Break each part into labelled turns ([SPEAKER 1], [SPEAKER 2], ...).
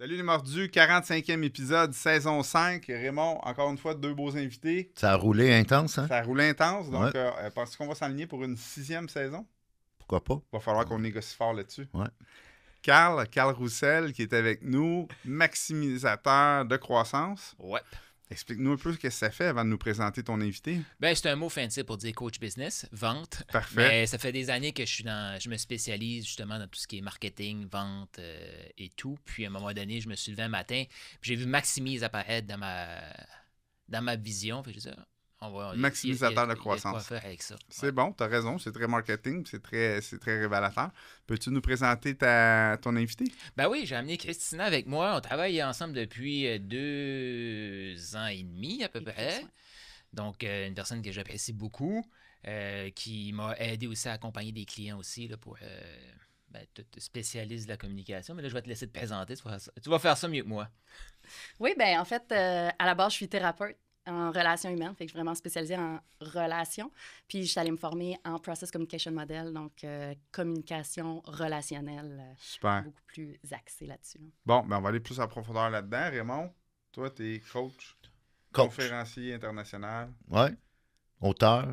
[SPEAKER 1] Salut les mordus, 45e épisode, saison 5. Raymond, encore une fois, 2 beaux invités.
[SPEAKER 2] Ça a roulé intense, hein?
[SPEAKER 1] Ça a roulé intense, donc
[SPEAKER 2] Ouais.
[SPEAKER 1] pensez qu'on va s'aligner pour une 6e saison?
[SPEAKER 2] Pourquoi pas?
[SPEAKER 1] Il va falloir qu'on négocie fort là-dessus.
[SPEAKER 2] Ouais.
[SPEAKER 1] Carl Roussel, qui est avec nous, maximisateur de croissance.
[SPEAKER 3] Ouais.
[SPEAKER 1] Explique-nous un peu ce que ça fait avant de nous présenter ton invité.
[SPEAKER 3] Ben, c'est un mot fancy pour dire coach business, vente.
[SPEAKER 1] Parfait.
[SPEAKER 3] Mais ça fait des années que je me spécialise justement dans tout ce qui est marketing, vente et tout. Puis à un moment donné, je me suis levé un matin, puis j'ai vu Maximise apparaître dans ma vision. Puis je disais,
[SPEAKER 1] Maximisateur de
[SPEAKER 3] il y a quoi
[SPEAKER 1] croissance.
[SPEAKER 3] faire avec ça.
[SPEAKER 1] C'est bon, tu as raison, c'est très marketing, c'est très révélateur. Peux-tu nous présenter ton invité?
[SPEAKER 3] Ben oui, j'ai amené Christina avec moi. On travaille ensemble depuis 2 ans et demi à peu près. Donc, une personne que j'apprécie beaucoup, qui m'a aidé aussi à accompagner des clients aussi là, pour tout spécialiste de la communication. Mais là, je vais te laisser te présenter. Tu vas faire ça mieux que moi.
[SPEAKER 4] Oui, bien, en fait, à la base, je suis thérapeute en relations humaines, fait que je suis vraiment spécialisée en relations. Puis, je suis allée me former en Process Communication Model, donc communication relationnelle,
[SPEAKER 1] Super.
[SPEAKER 4] beaucoup plus axée là-dessus. Là.
[SPEAKER 1] Bon, ben on va aller plus en profondeur là-dedans. Raymond, toi, tu es coach, conférencier international,
[SPEAKER 2] Ouais. Auteur,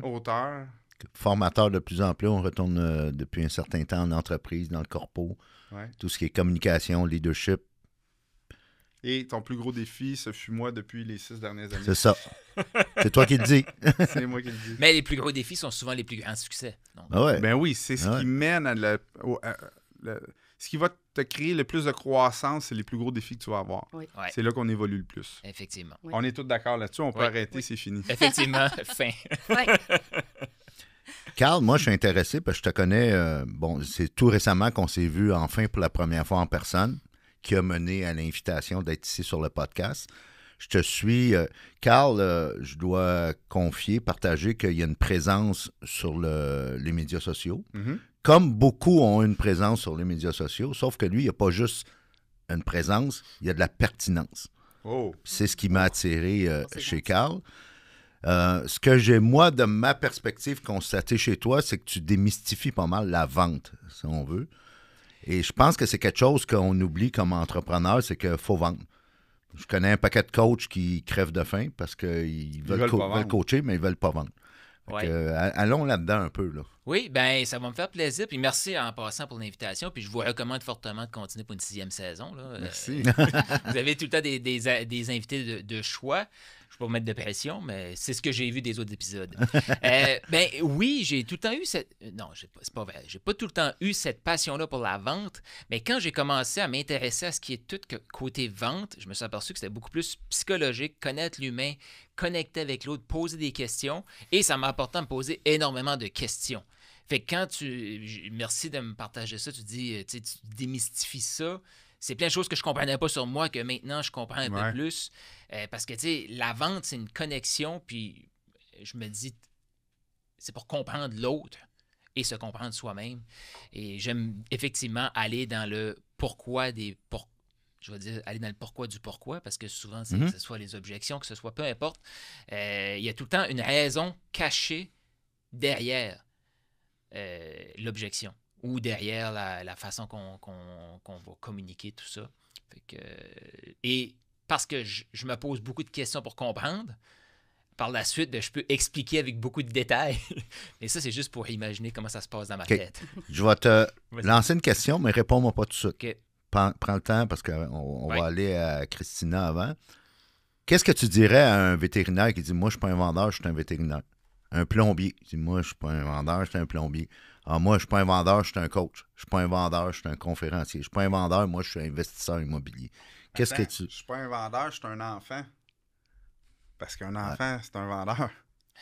[SPEAKER 2] formateur de plus en plus. On retourne depuis un certain temps en entreprise, dans le corpo.
[SPEAKER 1] Ouais.
[SPEAKER 2] Tout ce qui est communication, leadership.
[SPEAKER 1] Et ton plus gros défi, ce fut moi depuis les 6 dernières années.
[SPEAKER 2] C'est ça. C'est toi qui le dis.
[SPEAKER 1] C'est moi qui le dis.
[SPEAKER 3] Mais les plus gros défis sont souvent les plus grands succès. Donc,
[SPEAKER 2] Ah ouais.
[SPEAKER 1] Ben oui, c'est ce qui mène à ce qui va te créer le plus de croissance, c'est les plus gros défis que tu vas avoir.
[SPEAKER 4] Oui.
[SPEAKER 3] Ouais,
[SPEAKER 1] C'est là qu'on évolue le plus.
[SPEAKER 3] effectivement.
[SPEAKER 4] Oui.
[SPEAKER 1] On est tous d'accord là-dessus, on peut
[SPEAKER 3] Oui.
[SPEAKER 1] arrêter, c'est fini.
[SPEAKER 3] Effectivement, fin.
[SPEAKER 4] Ouais.
[SPEAKER 2] Carl, moi, je suis intéressé parce que je te connais. C'est tout récemment qu'on s'est vu enfin pour la première fois en personne, qui a mené à l'invitation d'être ici sur le podcast. Je te suis. Carl, je dois partager qu'il y a une présence sur les médias sociaux.
[SPEAKER 1] Mhm.
[SPEAKER 2] Comme beaucoup ont une présence sur les médias sociaux, sauf que lui, il n'y a pas juste une présence, il y a de la pertinence.
[SPEAKER 1] Oh,
[SPEAKER 2] C'est ce qui m'a attiré
[SPEAKER 4] c'est
[SPEAKER 2] chez
[SPEAKER 4] gentil.
[SPEAKER 2] Carl. Ce que j'ai, moi, de ma perspective, constaté chez toi, c'est que tu démystifies pas mal la vente, si on veut. Et je pense que c'est quelque chose qu'on oublie comme entrepreneur, c'est qu'il faut vendre. Je connais un paquet de coachs qui crèvent de faim parce qu'ils
[SPEAKER 1] veulent pas vendre.
[SPEAKER 2] veulent coacher, mais ils ne veulent pas vendre.
[SPEAKER 3] Ouais.
[SPEAKER 2] Allons là-dedans un peu, là.
[SPEAKER 3] Oui, ben ça va me faire plaisir. Puis merci en passant pour l'invitation. Puis je vous recommande fortement de continuer pour une 6e saison. Là.
[SPEAKER 1] merci.
[SPEAKER 3] Vous avez tout le temps des invités de choix. Je ne vais pas vous mettre de pression, mais c'est ce que j'ai vu des autres épisodes. Ben oui, j'ai tout le temps eu cette... Non, c'est pas vrai. J'ai pas tout le temps eu cette passion-là pour la vente, mais quand j'ai commencé à m'intéresser à ce qui est tout côté vente, je me suis aperçu que c'était beaucoup plus psychologique, connaître l'humain, connecter avec l'autre, poser des questions, et ça m'a apporté à me poser énormément de questions. Fait que quand merci de me partager ça, tu dis, tu démystifies ça. C'est plein de choses que je ne comprenais pas sur moi que maintenant je comprends un peu plus. Parce que, tu sais, la vente, c'est une connexion, puis je me dis, c'est pour comprendre l'autre et se comprendre soi-même. Et j'aime effectivement aller dans le pourquoi je vais dire, aller dans le pourquoi du pourquoi, parce que souvent, c'est que ce soit les objections, que ce soit peu importe. Il y a tout le temps une raison cachée derrière l'objection ou derrière la façon qu'on va communiquer tout ça. Fait que, et parce que je me pose beaucoup de questions pour comprendre, par la suite, ben, je peux expliquer avec beaucoup de détails. Mais ça, c'est juste pour imaginer comment ça se passe dans ma tête.
[SPEAKER 2] Je vais te
[SPEAKER 3] Vas-y.
[SPEAKER 2] lancer une question, mais réponds-moi pas tout de suite.
[SPEAKER 3] OK.
[SPEAKER 2] Prends le temps parce qu'on va aller à Christina avant. Qu'est-ce que tu dirais à un vétérinaire qui dit « Moi, je ne suis pas un vendeur, je suis un vétérinaire. » Un plombier qui dit « Moi, je ne suis pas un vendeur, je suis un plombier. » Ah, moi, je ne suis pas un vendeur, je suis un coach. Je ne suis pas un vendeur, je suis un conférencier. Je ne suis pas un vendeur, moi, je suis investisseur immobilier. Qu'est-ce que tu...
[SPEAKER 1] Je suis pas un vendeur, je suis un enfant. Parce qu'un enfant, c'est un vendeur.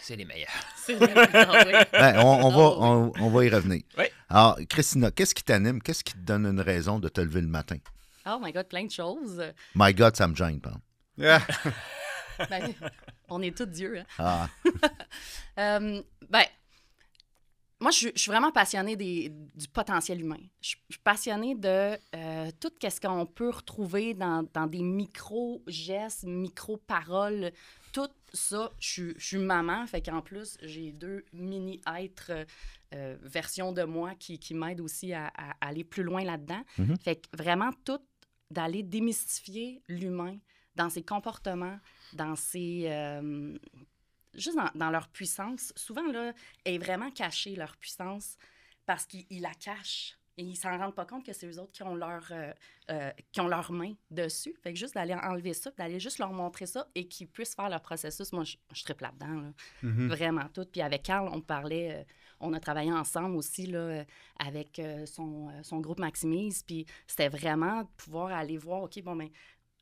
[SPEAKER 3] C'est les meilleurs.
[SPEAKER 4] C'est vrai.
[SPEAKER 2] Ben, on va y revenir.
[SPEAKER 3] Oui.
[SPEAKER 2] Alors, Christina, qu'est-ce qui t'anime? Qu'est-ce qui te donne une raison de te lever le matin?
[SPEAKER 4] Oh my God, plein de choses.
[SPEAKER 2] My God, ça me gêne, par exemple.
[SPEAKER 1] Yeah.
[SPEAKER 4] Ben, on est tous Dieu. Hein?
[SPEAKER 2] Ah,
[SPEAKER 4] Ben, moi, je suis vraiment passionnée du potentiel humain. Je suis passionnée de tout ce qu'on peut retrouver dans des micro-gestes, micro-paroles. Tout ça, je suis maman, fait qu'en plus, j'ai 2 mini-êtres versions de moi qui m'aident aussi à aller plus loin là-dedans.
[SPEAKER 2] Mhm.
[SPEAKER 4] Fait que vraiment, tout d'aller démystifier l'humain dans ses comportements, dans ses... juste dans leur puissance. Souvent, là, est vraiment cachée, leur puissance, parce qu'ils la cachent. Et ils s'en rendent pas compte que c'est eux autres qui ont leur main dessus. Fait que juste d'aller enlever ça, d'aller juste leur montrer ça et qu'ils puissent faire leur processus. Moi, je tripe là-dedans, là. Vraiment tout. Puis avec Carl, on parlait, on a travaillé ensemble aussi là, avec son groupe Maximise. Puis c'était vraiment de pouvoir aller voir, OK, bon, ben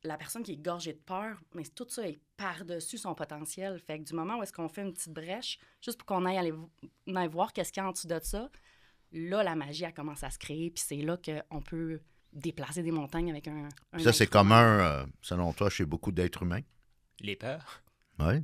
[SPEAKER 4] la personne qui est gorgée de peur, mais tout ça est par-dessus son potentiel. Fait que du moment où est-ce qu'on fait une petite brèche, juste pour qu'on aille voir qu'est-ce qu'il y a en dessous de ça, là, la magie, elle commence à se créer, puis c'est là qu'on peut déplacer des montagnes avec un
[SPEAKER 2] Ça, c'est commun, selon toi, chez beaucoup d'êtres humains?
[SPEAKER 3] Les peurs.
[SPEAKER 2] Oui.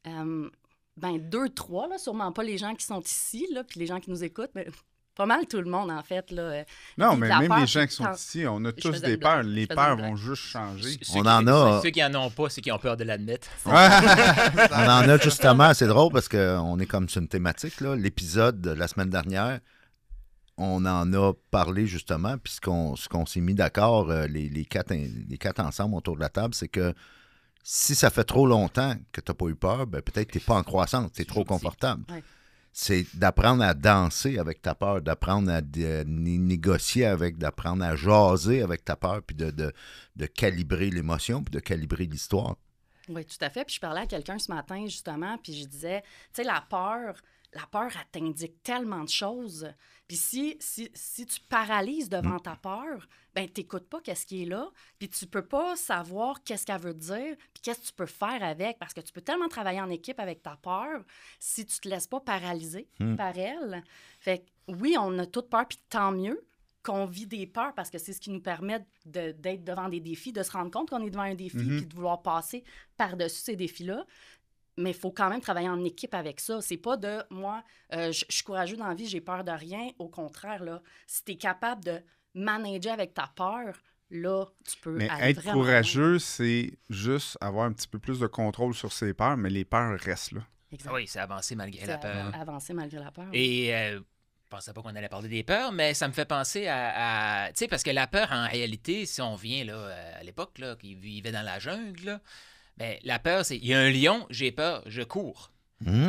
[SPEAKER 4] Ben, 2, 3, là, sûrement pas les gens qui sont ici, là, puis les gens qui nous écoutent, mais pas mal tout le monde, en fait. Là.
[SPEAKER 1] Non,
[SPEAKER 4] Puis
[SPEAKER 1] mais
[SPEAKER 4] la
[SPEAKER 1] même
[SPEAKER 4] peur,
[SPEAKER 1] les gens
[SPEAKER 4] c'est
[SPEAKER 1] qui sont
[SPEAKER 4] quand-
[SPEAKER 1] ici, on a
[SPEAKER 4] Je
[SPEAKER 1] tous
[SPEAKER 4] faisais
[SPEAKER 1] des
[SPEAKER 4] une
[SPEAKER 1] peurs.
[SPEAKER 4] blague.
[SPEAKER 1] Les
[SPEAKER 4] Je faisais
[SPEAKER 1] peurs
[SPEAKER 4] une blague.
[SPEAKER 1] vont juste changer.
[SPEAKER 2] On en a.
[SPEAKER 3] Ceux qui en ont pas, ceux qui ont peur de l'admettre.
[SPEAKER 2] On en a justement, c'est drôle parce qu'on est comme sur une thématique. Là. L'épisode de la semaine dernière, on en a parlé justement, puis ce qu'on s'est mis d'accord, les quatre ensemble autour de la table, c'est que si ça fait trop longtemps que tu n'as pas eu peur, ben peut-être que tu n'es pas en croissance, tu es trop confortable.
[SPEAKER 4] Ouais.
[SPEAKER 2] C'est d'apprendre à danser avec ta peur, d'apprendre à négocier avec, d'apprendre à jaser avec ta peur, puis de calibrer l'émotion, puis de calibrer l'histoire.
[SPEAKER 4] Oui, tout à fait. Puis je parlais à quelqu'un ce matin, justement, puis je disais, tu sais, la peur, elle t'indique tellement de choses. Puis si tu paralyses devant ta peur, ben t'écoutes pas qu'est-ce qui est là, puis tu peux pas savoir qu'est-ce qu'elle veut dire, puis qu'est-ce que tu peux faire avec, parce que tu peux tellement travailler en équipe avec ta peur si tu te laisses pas paralyser par elle. Fait que oui, on a toute peur, puis tant mieux qu'on vit des peurs, parce que c'est ce qui nous permet d'être devant des défis, de se rendre compte qu'on est devant un défi, puis de vouloir passer par-dessus ces défis-là. Mais il faut quand même travailler en équipe avec ça. C'est pas de moi, je suis courageux dans la vie, j'ai peur de rien. Au contraire, là, si tu es capable de manager avec ta peur, là, tu peux
[SPEAKER 1] Mais
[SPEAKER 4] aller
[SPEAKER 1] être
[SPEAKER 4] vraiment
[SPEAKER 1] courageux, c'est juste avoir un petit peu plus de contrôle sur ses peurs, mais les peurs restent là.
[SPEAKER 4] loin. Exact.
[SPEAKER 3] Oui, c'est avancer malgré
[SPEAKER 4] C'est
[SPEAKER 3] la peur.
[SPEAKER 4] avancer malgré la peur.
[SPEAKER 3] Et je pensais pas qu'on allait parler des peurs, mais ça me fait penser à tu sais, parce que la peur, en réalité, si on vient là, à l'époque, là, qui vivait dans la jungle, là, ben, la peur, c'est il y a un lion, j'ai peur, je cours.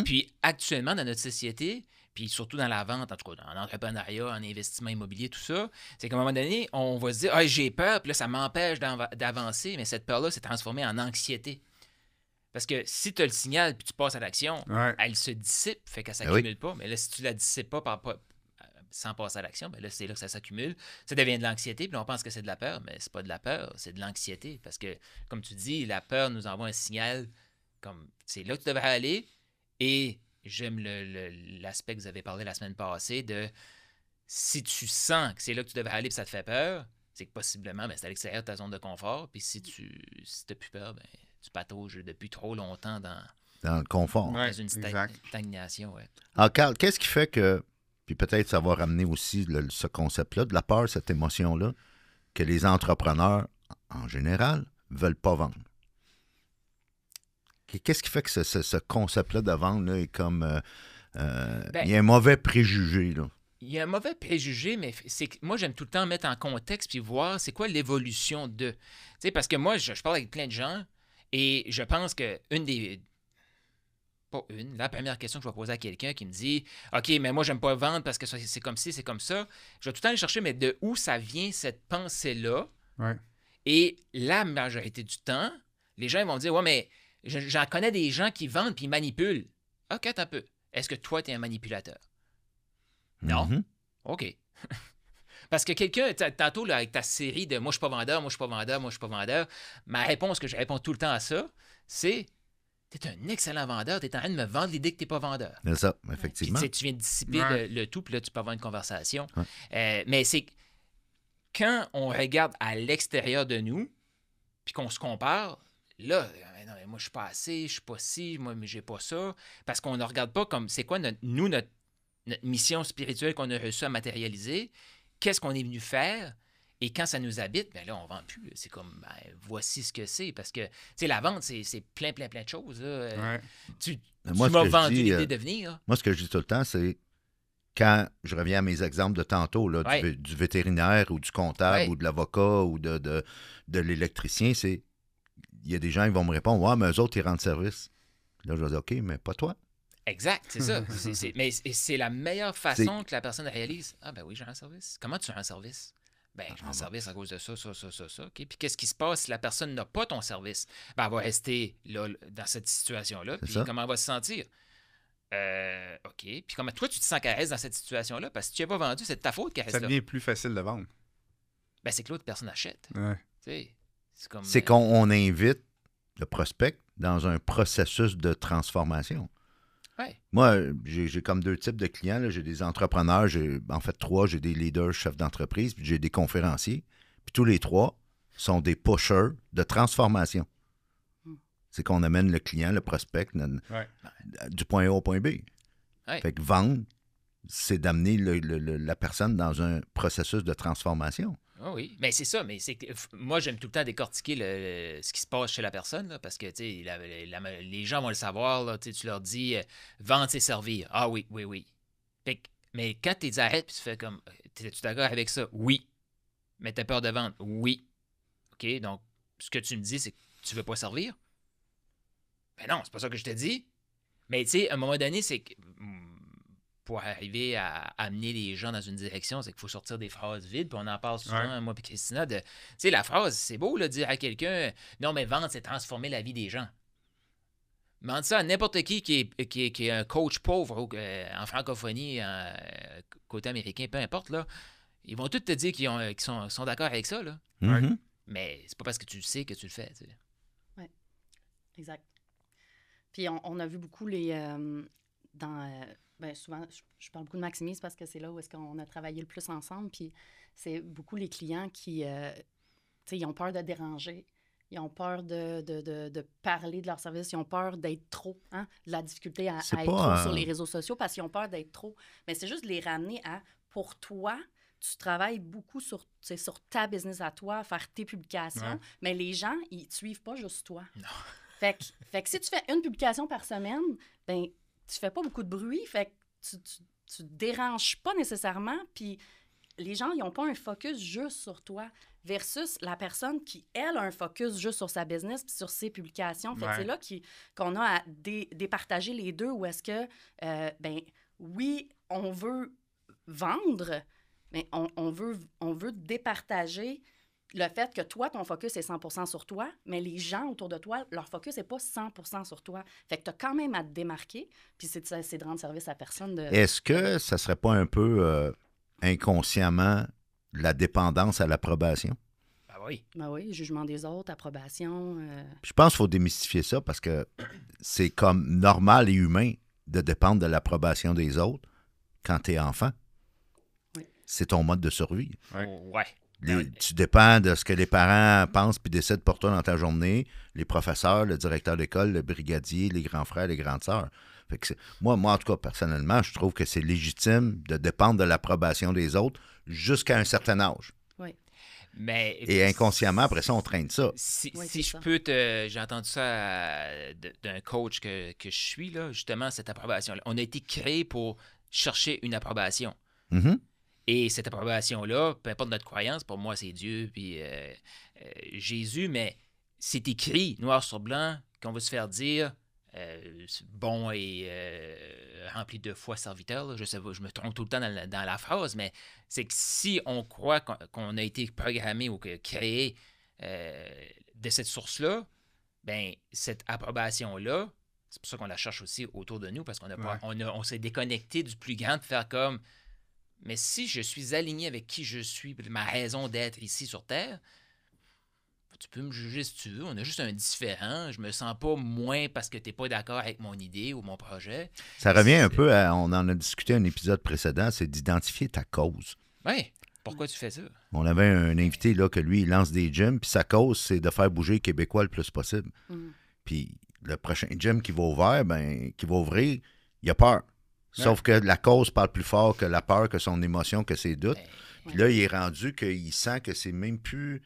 [SPEAKER 3] Puis actuellement, dans notre société, puis surtout dans la vente, en tout cas, en entrepreneuriat, en investissement immobilier, tout ça, c'est qu'à un moment donné, on va se dire, ah, j'ai peur, puis là, ça m'empêche d'avancer, mais cette peur-là s'est transformée en anxiété. Parce que si tu as le signal puis tu passes à l'action,
[SPEAKER 1] Ouais.
[SPEAKER 3] elle se dissipe, fait qu'elle
[SPEAKER 2] oui.
[SPEAKER 3] s'accumule pas. Mais là, si tu la dissipes pas sans passer à l'action, ben là, c'est là que ça s'accumule. Ça devient de l'anxiété, puis on pense que c'est de la peur, mais c'est pas de la peur, c'est de l'anxiété. Parce que, comme tu dis, la peur nous envoie un signal comme c'est là que tu devrais aller. Et j'aime l'aspect que vous avez parlé la semaine passée de si tu sens que c'est là que tu devrais aller et ça te fait peur, c'est que possiblement, ben, c'est à l'extérieur de ta zone de confort. Puis si tu n'as plus peur, ben, tu patauges depuis trop longtemps
[SPEAKER 2] Dans le confort.
[SPEAKER 1] Ouais,
[SPEAKER 3] dans une
[SPEAKER 1] exact.
[SPEAKER 3] stagnation. Ouais.
[SPEAKER 2] Alors, Carl, qu'est-ce qui fait que, puis peut-être ça va ramener aussi ce concept-là, de la peur, cette émotion-là, que les entrepreneurs, en général, ne veulent pas vendre? Qu'est-ce qui fait que ce concept-là de vendre là, est comme... il y a un mauvais préjugé, là.
[SPEAKER 3] Il y a un mauvais préjugé, mais c'est que moi, j'aime tout le temps mettre en contexte puis voir c'est quoi l'évolution de. Tu sais, parce que moi, je parle avec plein de gens et je pense que la première question que je vais poser à quelqu'un qui me dit OK, mais moi, j'aime pas vendre parce que c'est comme ci, c'est comme ça. Je vais tout le temps aller chercher, mais de où ça vient cette pensée-là?
[SPEAKER 1] Ouais.
[SPEAKER 3] Et la majorité du temps, les gens ils vont dire ouais, mais j'en connais des gens qui vendent puis ils manipulent. OK, attends un peu. Est-ce que toi, tu es un manipulateur? Non?
[SPEAKER 2] Mhm.
[SPEAKER 3] OK. Parce que quelqu'un, tantôt, là, avec ta série de « moi, je suis pas vendeur, moi, je suis pas vendeur, moi, je suis pas vendeur », ma réponse que je réponds tout le temps à ça, c'est « t'es un excellent vendeur, t'es en train de me vendre l'idée que t'es pas vendeur. »
[SPEAKER 2] C'est ça,
[SPEAKER 3] Puis,
[SPEAKER 2] effectivement.
[SPEAKER 3] tu sais, tu viens de dissiper
[SPEAKER 1] Ouais.
[SPEAKER 3] le tout, puis là, tu peux avoir une conversation.
[SPEAKER 2] Ouais.
[SPEAKER 3] Mais c'est quand on regarde à l'extérieur de nous, puis qu'on se compare, là, non, mais moi, je suis pas assez, je suis pas ci, moi, mais j'ai pas ça. Parce qu'on ne regarde pas comme c'est quoi notre mission spirituelle qu'on a réussi à matérialiser, qu'est-ce qu'on est venu faire, et quand ça nous habite, ben là, on ne vend plus. C'est comme, voici ce que c'est. Parce que, tu sais, la vente, c'est plein de choses. Là.
[SPEAKER 1] Ouais.
[SPEAKER 3] Tu
[SPEAKER 2] Moi, ce
[SPEAKER 3] m'as
[SPEAKER 2] que je
[SPEAKER 3] vendu
[SPEAKER 2] dis,
[SPEAKER 3] l'idée de venir.
[SPEAKER 2] Moi, ce que je dis tout le temps, c'est quand je reviens à mes exemples de tantôt, là, du vétérinaire ou du comptable ou de l'avocat ou de l'électricien, il y a des gens qui vont me répondre, ouais, mais eux autres, ils rendent service. Là, je vais dire, OK, mais pas toi.
[SPEAKER 3] Exact, c'est ça. Mais c'est la meilleure façon que la personne réalise. Ah, ben oui, j'ai un service. Comment tu rends service? Ben, je rends service à cause de ça, ça. OK. Puis qu'est-ce qui se passe si la personne n'a pas ton service? Ben, elle va rester là, dans cette situation-là. Puis comment elle va se sentir? OK. Puis comment toi, tu te sens qu'elle reste dans cette situation-là? Parce que si tu n'as pas vendu, c'est de ta faute qu'elle reste là.
[SPEAKER 1] Ça devient plus facile de vendre.
[SPEAKER 3] Ben, c'est que l'autre personne achète.
[SPEAKER 1] Ouais.
[SPEAKER 2] C'est qu'on invite le prospect dans un processus de transformation.
[SPEAKER 3] Ouais.
[SPEAKER 2] Moi, j'ai comme 2 types de clients. Là. J'ai des entrepreneurs, en fait 3, j'ai des leaders, chefs d'entreprise, puis j'ai des conférenciers. Puis tous les 3 sont des pushers de transformation. C'est qu'on amène le client, le prospect, du point A au point B.
[SPEAKER 3] Ouais.
[SPEAKER 2] Fait que vendre, c'est d'amener la personne dans un processus de transformation.
[SPEAKER 3] Oh oui, mais c'est ça. Mais moi, j'aime tout le temps décortiquer ce qui se passe chez la personne, là, parce que les gens vont le savoir. Là, tu leur dis vendre, c'est servir. Ah oui. Mais quand tu les arrêtes, puis tu fais comme es-tu d'accord avec ça? Oui. Mais tu as peur de vendre? Oui. OK, donc ce que tu me dis, c'est que tu veux pas servir? Ben non, c'est pas ça que je te dis. Mais tu sais, à un moment donné, c'est que pour arriver à amener les gens dans une direction, c'est qu'il faut sortir des phrases vides, puis on en parle souvent, moi et Christina, tu sais, la phrase, c'est beau, là, de dire à quelqu'un, non, mais vendre, c'est transformer la vie des gens. Demande ça à n'importe qui est un coach pauvre en francophonie, côté américain, peu importe, là. Ils vont tous te dire qu'ils sont d'accord avec ça, là.
[SPEAKER 2] Mm-hmm.
[SPEAKER 3] Mais c'est pas parce que tu le sais que tu le fais, tu sais.
[SPEAKER 4] Oui, exact. Puis on a vu beaucoup souvent, je parle beaucoup de Maximise parce que c'est là où est-ce qu'on a travaillé le plus ensemble. Puis c'est beaucoup les clients qui, ils ont peur de déranger. Ils ont peur de parler de leur service. Ils ont peur d'être trop, de la difficulté à être trop sur les réseaux sociaux parce qu'ils ont peur d'être trop. Mais c'est juste de les ramener à, pour toi, tu travailles beaucoup sur ta business à toi, faire tes publications, mais les gens, ils ne suivent pas juste toi.
[SPEAKER 3] Non.
[SPEAKER 4] Fait que si tu fais une publication par semaine, ben tu fais pas beaucoup de bruit, fait que tu déranges pas nécessairement, puis les gens, ils n'ont pas un focus juste sur toi versus la personne qui, elle, a un focus juste sur sa business puis sur ses publications. Fait que c'est là qu'on a à départager les deux, où est-ce que, oui, on veut vendre, mais on veut départager le fait que toi, ton focus est 100% sur toi, mais les gens autour de toi, leur focus n'est pas 100% sur toi. Fait que tu as quand même à te démarquer, puis c'est de rendre service à personne.
[SPEAKER 2] Est-ce que ça serait pas un peu inconsciemment la dépendance à l'approbation?
[SPEAKER 3] Ben oui.
[SPEAKER 4] Ben oui, jugement des autres, approbation.
[SPEAKER 2] Je pense qu'il faut démystifier ça parce que c'est comme normal et humain de dépendre de l'approbation des autres quand tu es enfant.
[SPEAKER 4] Oui.
[SPEAKER 2] C'est ton mode de survie.
[SPEAKER 3] Ouais.
[SPEAKER 2] Tu dépends de ce que les parents pensent puis décident pour toi dans ta journée, les professeurs, le directeur d'école, le brigadier, les grands frères, les grandes sœurs. Fait que moi, en tout cas, personnellement, je trouve que c'est légitime de dépendre de l'approbation des autres jusqu'à un certain âge.
[SPEAKER 4] Oui.
[SPEAKER 2] Et inconsciemment, après ça, on traîne ça.
[SPEAKER 3] Si je peux j'ai entendu ça d'un coach que je suis, là, justement, cette approbation-là. On a été créé pour chercher une approbation.
[SPEAKER 2] Mm-hmm.
[SPEAKER 3] Et cette approbation-là, peu importe notre croyance, pour moi, c'est Dieu, puis Jésus, mais c'est écrit, noir sur blanc, qu'on va se faire dire bon et rempli de foi serviteur. Là. Je sais pas, je me trompe tout le temps dans la phrase, mais c'est que si on croit qu'on a été programmé ou créé de cette source-là, ben cette approbation-là, c'est pour ça qu'on la cherche aussi autour de nous, parce qu'on on s'est déconnecté du plus grand de faire comme... Mais si je suis aligné avec qui je suis, ma raison d'être ici sur Terre, tu peux me juger si tu veux. On a juste un différent. Je me sens pas moins parce que tu n'es pas d'accord avec mon idée ou mon projet.
[SPEAKER 2] Ça revient un peu à... On en a discuté un épisode précédent, c'est d'identifier ta cause.
[SPEAKER 3] Oui. Pourquoi tu fais ça?
[SPEAKER 2] On avait un invité là que lui, il lance des gyms, puis sa cause, c'est de faire bouger les Québécois le plus possible. Puis le prochain gym qui va ouvrir, il a peur. Sauf que la cause parle plus fort que la peur, que son émotion, que ses doutes. Puis là, il est rendu qu'il sent que c'est même plus...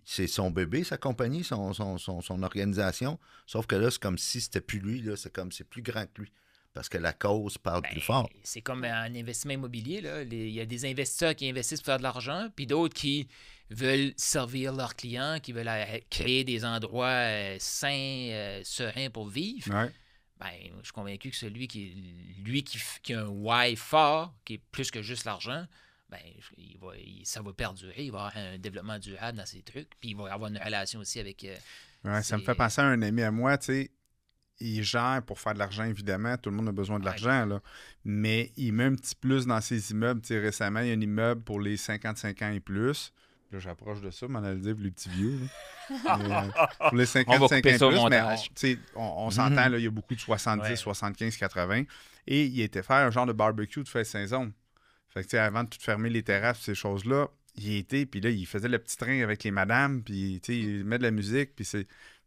[SPEAKER 2] C'est son bébé, sa compagnie, son organisation. Sauf que là, c'est comme si c'était plus lui. Là, c'est comme c'est plus grand que lui. parce que la cause parle plus fort.
[SPEAKER 3] C'est comme un investissement immobilier. Là. Il y a des investisseurs qui investissent pour faire de l'argent, puis d'autres qui veulent servir leurs clients, qui veulent créer des endroits sains, sereins pour vivre.
[SPEAKER 1] Ouais.
[SPEAKER 3] Ben, je suis convaincu que celui qui a un why fort, qui est plus que juste l'argent, ben, ça va perdurer. Il va avoir un développement durable dans ces trucs. Puis il va avoir une relation aussi avec...
[SPEAKER 1] ça me fait penser à un ami à moi, tu sais. Il gère pour faire de l'argent, évidemment. Tout le monde a besoin de l'argent, là. Mais il met un petit plus dans ses immeubles. Tu sais, récemment, il y a un immeuble pour les 55 ans et plus. Là, j'approche de ça, m'en allais dire pour les petits vieux. Pour les 55 ans et plus, mais on s'entend, là, il y a beaucoup de 70, 75, 80. Et il était faire un genre de barbecue de fin de saison. Fait que, tu sais, avant de tout fermer les terrasses, ces choses-là, il était, puis là, il faisait le petit train avec les madames, puis, tu sais, il met de la musique, puis c'est...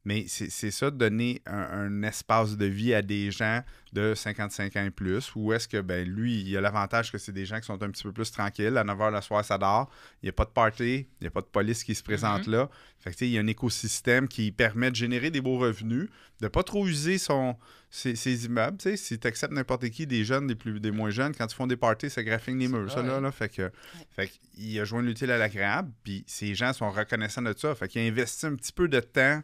[SPEAKER 1] Mais c'est ça, de donner un espace de vie à des gens de 55 ans et plus, où est-ce que, ben lui, il a l'avantage que c'est des gens qui sont un petit peu plus tranquilles. À 9 h le soir, ça dort. Il n'y a pas de party, il n'y a pas de police qui se présente là. Fait que, tu sais, il y a un écosystème qui permet de générer des beaux revenus, de ne pas trop user ses immeubles. Tu sais, si tu acceptes n'importe qui, des jeunes, des moins jeunes, quand ils font des parties, ça graphine les murs, ça, là. Fait qu'il a joint l'utile à l'agréable, puis ces gens sont reconnaissants de ça. Fait qu'il a investi un petit peu de temps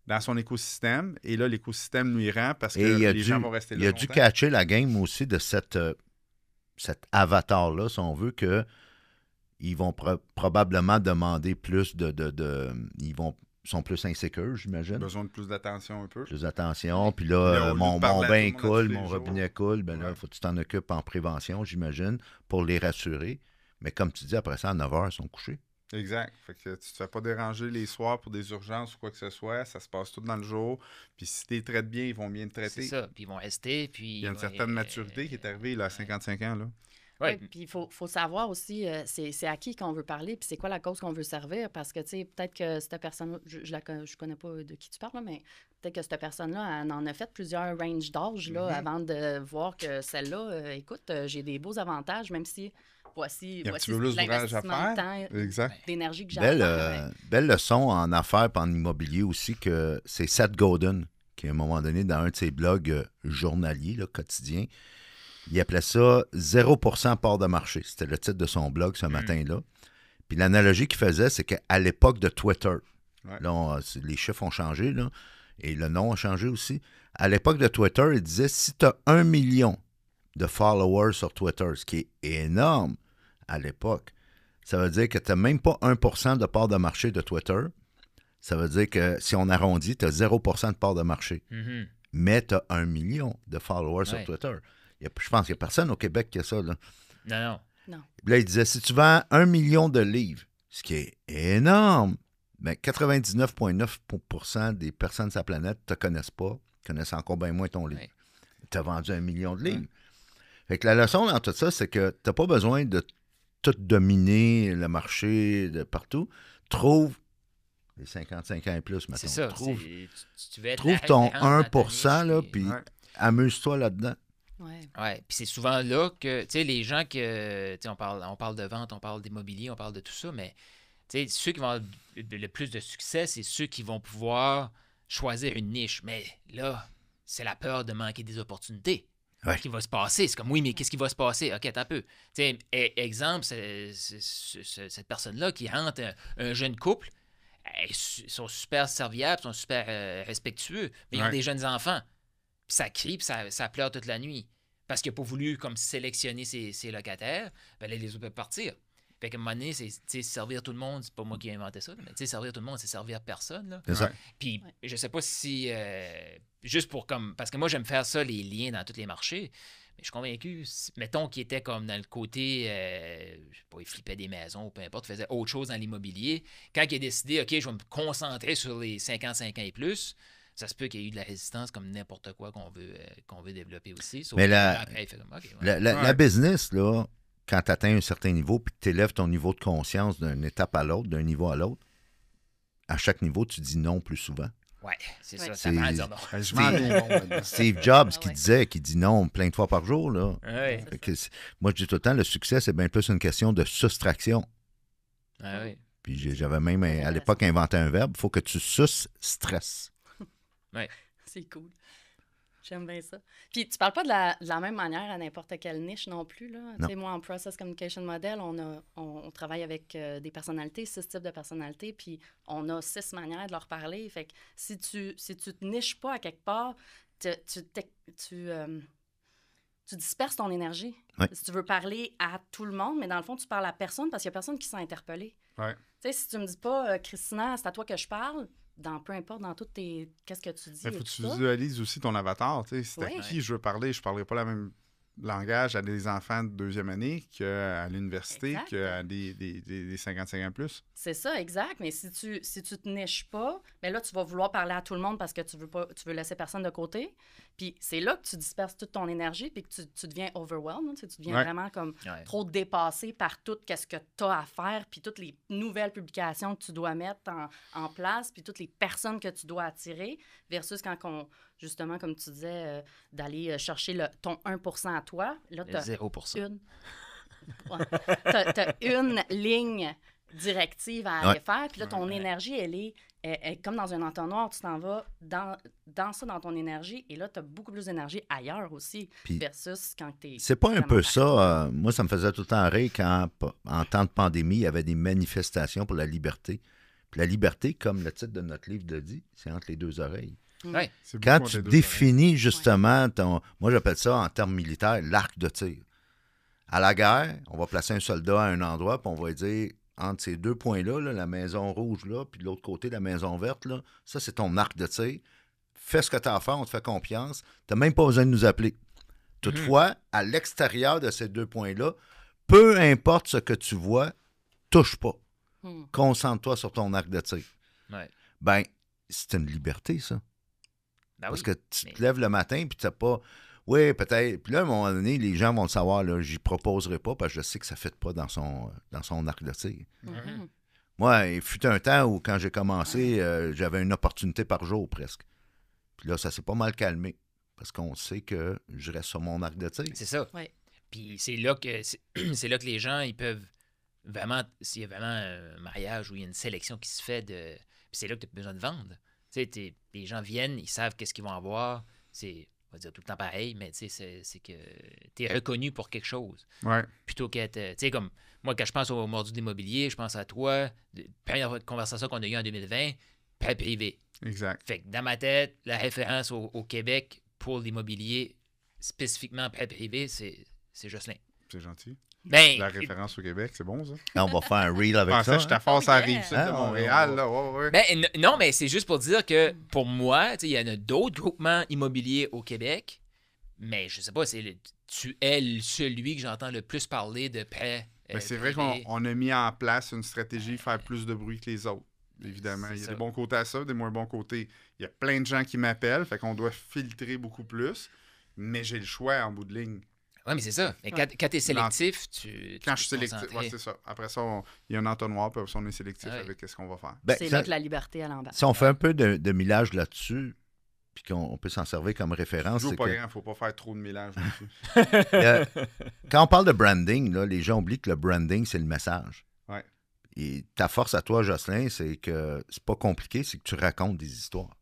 [SPEAKER 1] dans son écosystème, et là, l'écosystème lui rend parce que les gens vont rester là.
[SPEAKER 2] Il a dû catcher la game aussi de cet avatar-là, si on veut, que ils vont probablement demander plus sont plus insécures, j'imagine.
[SPEAKER 1] Besoin de plus d'attention un peu.
[SPEAKER 2] Plus d'attention, puis là, mon bain coule, mon robinet coule, ben là, il faut que tu t'en occupes en prévention, j'imagine, pour les rassurer. Mais comme tu dis, après ça, à 9 h, ils sont couchés.
[SPEAKER 1] Exact. Fait que tu te fais pas déranger les soirs pour des urgences ou quoi que ce soit. Ça se passe tout dans le jour. Puis si tu les traites bien, ils vont bien te traiter.
[SPEAKER 3] C'est ça. Puis ils vont rester. Puis
[SPEAKER 1] il y a une certaine maturité qui est arrivée là, à 55 ans. Là.
[SPEAKER 4] Oui, puis il faut savoir aussi, c'est à qui qu'on veut parler, puis c'est quoi la cause qu'on veut servir, parce que, tu sais, peut-être que cette personne, je connais pas de qui tu parles, mais peut-être que cette personne-là, elle en a fait plusieurs ranges d'âge, là, avant de voir que celle-là, écoute, j'ai des beaux avantages, même si voici
[SPEAKER 1] il y a un petit peu plus d'ouvrage à faire.
[SPEAKER 4] D'énergie que j'ai
[SPEAKER 2] belle leçon en affaires et en immobilier aussi, que c'est Seth Godin, qui à un moment donné, dans un de ses blogs journaliers, là, quotidiens, il appelait ça 0% part de marché. C'était le titre de son blog ce matin-là. Puis l'analogie qu'il faisait, c'est qu'à l'époque de Twitter, là, les chiffres ont changé, là, et le nom a changé aussi. À l'époque de Twitter, il disait, si tu as 1 million de followers sur Twitter, ce qui est énorme à l'époque, ça veut dire que tu n'as même pas 1% de part de marché de Twitter. Ça veut dire que si on arrondit, tu as 0% de part de marché. Mais tu as 1 million de followers sur Twitter. Je pense qu'il n'y a personne au Québec qui a ça. Là.
[SPEAKER 3] Non.
[SPEAKER 2] Là, il disait, si tu vends 1 million de livres, ce qui est énorme, ben 99,9% des personnes sur la planète ne te connaissent pas, connaissent encore bien moins ton livre. Tu as vendu 1 million de livres. Fait que la leçon dans tout ça, c'est que tu n'as pas besoin de tout dominer le marché de partout. Trouve les 55 ans et plus, maintenant.
[SPEAKER 3] C'est ça.
[SPEAKER 2] Trouve
[SPEAKER 3] trouve
[SPEAKER 2] ton 1%, là, puis amuse-toi là-dedans.
[SPEAKER 3] Ouais. Puis c'est souvent là que, tu sais, les gens que, tu sais, on parle de vente, on parle d'immobilier, on parle de tout ça, mais, tu sais, ceux qui vont avoir le plus de succès, c'est ceux qui vont pouvoir choisir une niche. Mais là, c'est la peur de manquer des opportunités. Qu'est-ce qui va se passer? C'est comme, oui, mais qu'est-ce qui va se passer? OK, attends un peu. Tu sais, exemple, cette personne-là qui rentre un jeune couple, ils sont super serviables, sont super respectueux, mais ils ont des jeunes enfants. Puis ça crie, puis ça pleure toute la nuit. Parce qu'il n'a pas voulu comme sélectionner ses locataires, ben là, les autres peuvent partir. Fait qu'à un moment donné, c'est servir tout le monde, c'est pas moi qui ai inventé ça, mais servir tout le monde, c'est servir personne. Là.
[SPEAKER 2] C'est ça.
[SPEAKER 3] Puis je sais pas si, juste pour comme, parce que moi j'aime faire ça, les liens dans tous les marchés, mais je suis convaincu, mettons qu'il était comme dans le côté, je sais pas, il flippait des maisons ou peu importe, faisait autre chose dans l'immobilier. Quand il a décidé, OK, je vais me concentrer sur les 55 ans et plus, ça se peut qu'il y ait eu de la résistance comme n'importe quoi qu'on veut développer aussi. Sauf
[SPEAKER 2] mais
[SPEAKER 3] après, il fait comme, OK,
[SPEAKER 2] la business, là, quand tu atteins un certain niveau puis que tu élèves ton niveau de conscience d'une étape à l'autre, d'un niveau à l'autre, à chaque niveau, tu dis non plus souvent.
[SPEAKER 3] Oui, c'est ça. Ça prend à dire
[SPEAKER 2] non. Steve Jobs qui dit non plein de fois par jour. Là. Moi, je dis tout le temps, le succès, c'est bien plus une question de soustraction. Puis j'avais même à l'époque inventé un verbe, il faut que tu sus-stresses.
[SPEAKER 3] Ouais.
[SPEAKER 4] C'est cool. J'aime bien ça. Puis tu parles pas de la même manière à n'importe quelle niche non plus, là. Tu sais, moi, en Process Communication Model, on travaille avec des personnalités, 6 types de personnalités, puis on a 6 manières de leur parler. Fait que si tu te niches pas à quelque part, tu disperses ton énergie.
[SPEAKER 2] Ouais.
[SPEAKER 4] Si tu veux parler à tout le monde, mais dans le fond, tu parles à personne parce qu'il n'y a personne qui s'est interpellé.
[SPEAKER 1] Ouais.
[SPEAKER 4] Tu sais, si tu me dis pas, Christina, c'est à toi que je parle, peu importe, dans toutes tes... Qu'est-ce que tu dis
[SPEAKER 1] Mais
[SPEAKER 4] et
[SPEAKER 1] faut que
[SPEAKER 4] tout
[SPEAKER 1] tu
[SPEAKER 4] ça.
[SPEAKER 1] visualises aussi ton avatar. Tu sais, c'est à
[SPEAKER 4] Oui.
[SPEAKER 1] qui je veux parler. Je ne parlerai pas le même langage à des enfants de 2e année qu'à l'université,
[SPEAKER 4] Exact.
[SPEAKER 1] qu'à des 55 ans plus.
[SPEAKER 4] C'est ça, exact. Mais si tu te niches pas, mais là, tu vas vouloir parler à tout le monde parce que tu veux laisser personne de côté. Puis c'est là que tu disperses toute ton énergie puis que tu deviens overwhelmed. Tu deviens
[SPEAKER 1] Ouais.
[SPEAKER 4] vraiment comme
[SPEAKER 3] Ouais.
[SPEAKER 4] trop dépassé par tout ce que tu as à faire puis toutes les nouvelles publications que tu dois mettre en place puis toutes les personnes que tu dois attirer versus quand justement, comme tu disais, d'aller chercher ton 1% à toi. Là, tu
[SPEAKER 3] Le
[SPEAKER 4] as
[SPEAKER 3] 0%.
[SPEAKER 4] t'as une ligne directive à aller faire. Puis là, ton
[SPEAKER 3] Ouais.
[SPEAKER 4] énergie, elle est comme dans un entonnoir. Tu t'en vas dans ton énergie. Et là, tu as beaucoup plus d'énergie ailleurs aussi
[SPEAKER 2] Puis
[SPEAKER 4] versus quand tu es...
[SPEAKER 2] c'est pas un peu ça. Moi, ça me faisait tout le temps rire quand, en temps de pandémie, il y avait des manifestations pour la liberté. Puis la liberté, comme le titre de notre livre le dit, c'est entre les 2 oreilles.
[SPEAKER 3] Ouais.
[SPEAKER 1] C'est
[SPEAKER 2] Quand
[SPEAKER 1] beaucoup
[SPEAKER 2] tu
[SPEAKER 1] entre les deux
[SPEAKER 2] définis justement moi j'appelle ça en termes militaires l'arc de tir. À la guerre, on va placer un soldat à un endroit, puis on va lui dire entre ces 2 points-là, là, la maison rouge là, puis de l'autre côté, la maison verte, là, ça c'est ton arc de tir. Fais ce que tu as à faire, on te fait confiance. Tu n'as même pas besoin de nous appeler. Toutefois, à l'extérieur de ces 2 points-là, peu importe ce que tu vois, touche pas. Concentre-toi sur ton arc de tir.
[SPEAKER 3] Ouais.
[SPEAKER 2] Ben, c'est une liberté, ça.
[SPEAKER 3] Ben
[SPEAKER 2] Parce
[SPEAKER 3] oui,
[SPEAKER 2] que tu
[SPEAKER 3] mais-
[SPEAKER 2] te lèves le matin puis tu n'as pas. Oui, peut-être. Puis là, à un moment donné, les gens vont le savoir. Là, j'y proposerai pas parce que je sais que ça ne fait pas dans son arc de tir.
[SPEAKER 4] Mhm.
[SPEAKER 2] Moi, il fut un temps où, quand j'ai commencé, j'avais une opportunité par jour presque. Puis là, ça s'est pas mal calmé. Parce qu'on sait que je reste sur mon arc de tir.
[SPEAKER 3] C'est ça.
[SPEAKER 4] Ouais.
[SPEAKER 3] Puis c'est là que c'est là que les gens, ils peuvent vraiment, s'il y a vraiment un mariage où il y a une sélection qui se fait puis c'est là que tu as besoin de vendre. Tu sais, les gens viennent, ils savent qu'est-ce qu'ils vont avoir. C'est, on va dire tout le temps pareil, mais tu sais, c'est que tu es reconnu pour quelque chose.
[SPEAKER 1] Ouais.
[SPEAKER 3] Plutôt qu'être, tu sais, comme moi, quand je pense au mordu de l'immobilier, je pense à toi, première conversation qu'on a eue en 2020, prêt privé.
[SPEAKER 1] Exact.
[SPEAKER 3] Fait que dans ma tête, la référence au Québec pour l'immobilier, spécifiquement prêt privé, c'est Jocelyn.
[SPEAKER 1] C'est gentil.
[SPEAKER 3] Ben,
[SPEAKER 1] La référence au Québec, c'est bon, ça?
[SPEAKER 2] Là, on va faire un reel
[SPEAKER 1] Je
[SPEAKER 2] avec
[SPEAKER 1] pensais
[SPEAKER 2] ça.
[SPEAKER 1] que je t'affaire, ça
[SPEAKER 4] Oh,
[SPEAKER 1] arrive
[SPEAKER 4] yeah.
[SPEAKER 1] sud de
[SPEAKER 2] Ah,
[SPEAKER 1] Montréal,
[SPEAKER 2] ouais.
[SPEAKER 1] là. Ouais.
[SPEAKER 3] ben, non, mais c'est juste pour dire que pour moi, tu sais, il y en a d'autres groupements immobiliers au Québec, mais je sais pas, tu es celui que j'entends le plus parler de prêt.
[SPEAKER 1] Ben, c'est vrai qu'on a mis en place une stratégie faire plus de bruit que les autres. Évidemment,
[SPEAKER 3] C'est
[SPEAKER 1] il y a
[SPEAKER 3] ça.
[SPEAKER 1] des bons côtés à ça, des moins bons côtés. Il y a plein de gens qui m'appellent, fait qu'on doit filtrer beaucoup plus. Mais j'ai le choix en bout de ligne.
[SPEAKER 3] Oui, mais c'est ça. Mais quand tu es sélectif, tu.
[SPEAKER 1] Quand
[SPEAKER 3] tu
[SPEAKER 1] je suis
[SPEAKER 3] peux te
[SPEAKER 1] sélectif,
[SPEAKER 3] concentrer.
[SPEAKER 1] ouais, c'est ça. Après ça, il y a un entonnoir, puis après ça, on est sélectif
[SPEAKER 3] Ouais.
[SPEAKER 1] avec ce qu'on va faire.
[SPEAKER 2] Ben,
[SPEAKER 4] C'est
[SPEAKER 2] ça-
[SPEAKER 4] là que la liberté, elle embarque.
[SPEAKER 2] si on fait un peu de millage là-dessus, puis qu'on peut s'en servir comme référence,
[SPEAKER 1] Toujours
[SPEAKER 2] c'est
[SPEAKER 1] pas
[SPEAKER 2] que
[SPEAKER 1] grand, il ne faut pas faire trop de mélange non plus.
[SPEAKER 2] quand on parle de branding, là, les gens oublient que le branding, c'est le message.
[SPEAKER 1] Ouais.
[SPEAKER 2] Et ta force à toi, Jocelyn, c'est que c'est pas compliqué, c'est que tu racontes des histoires.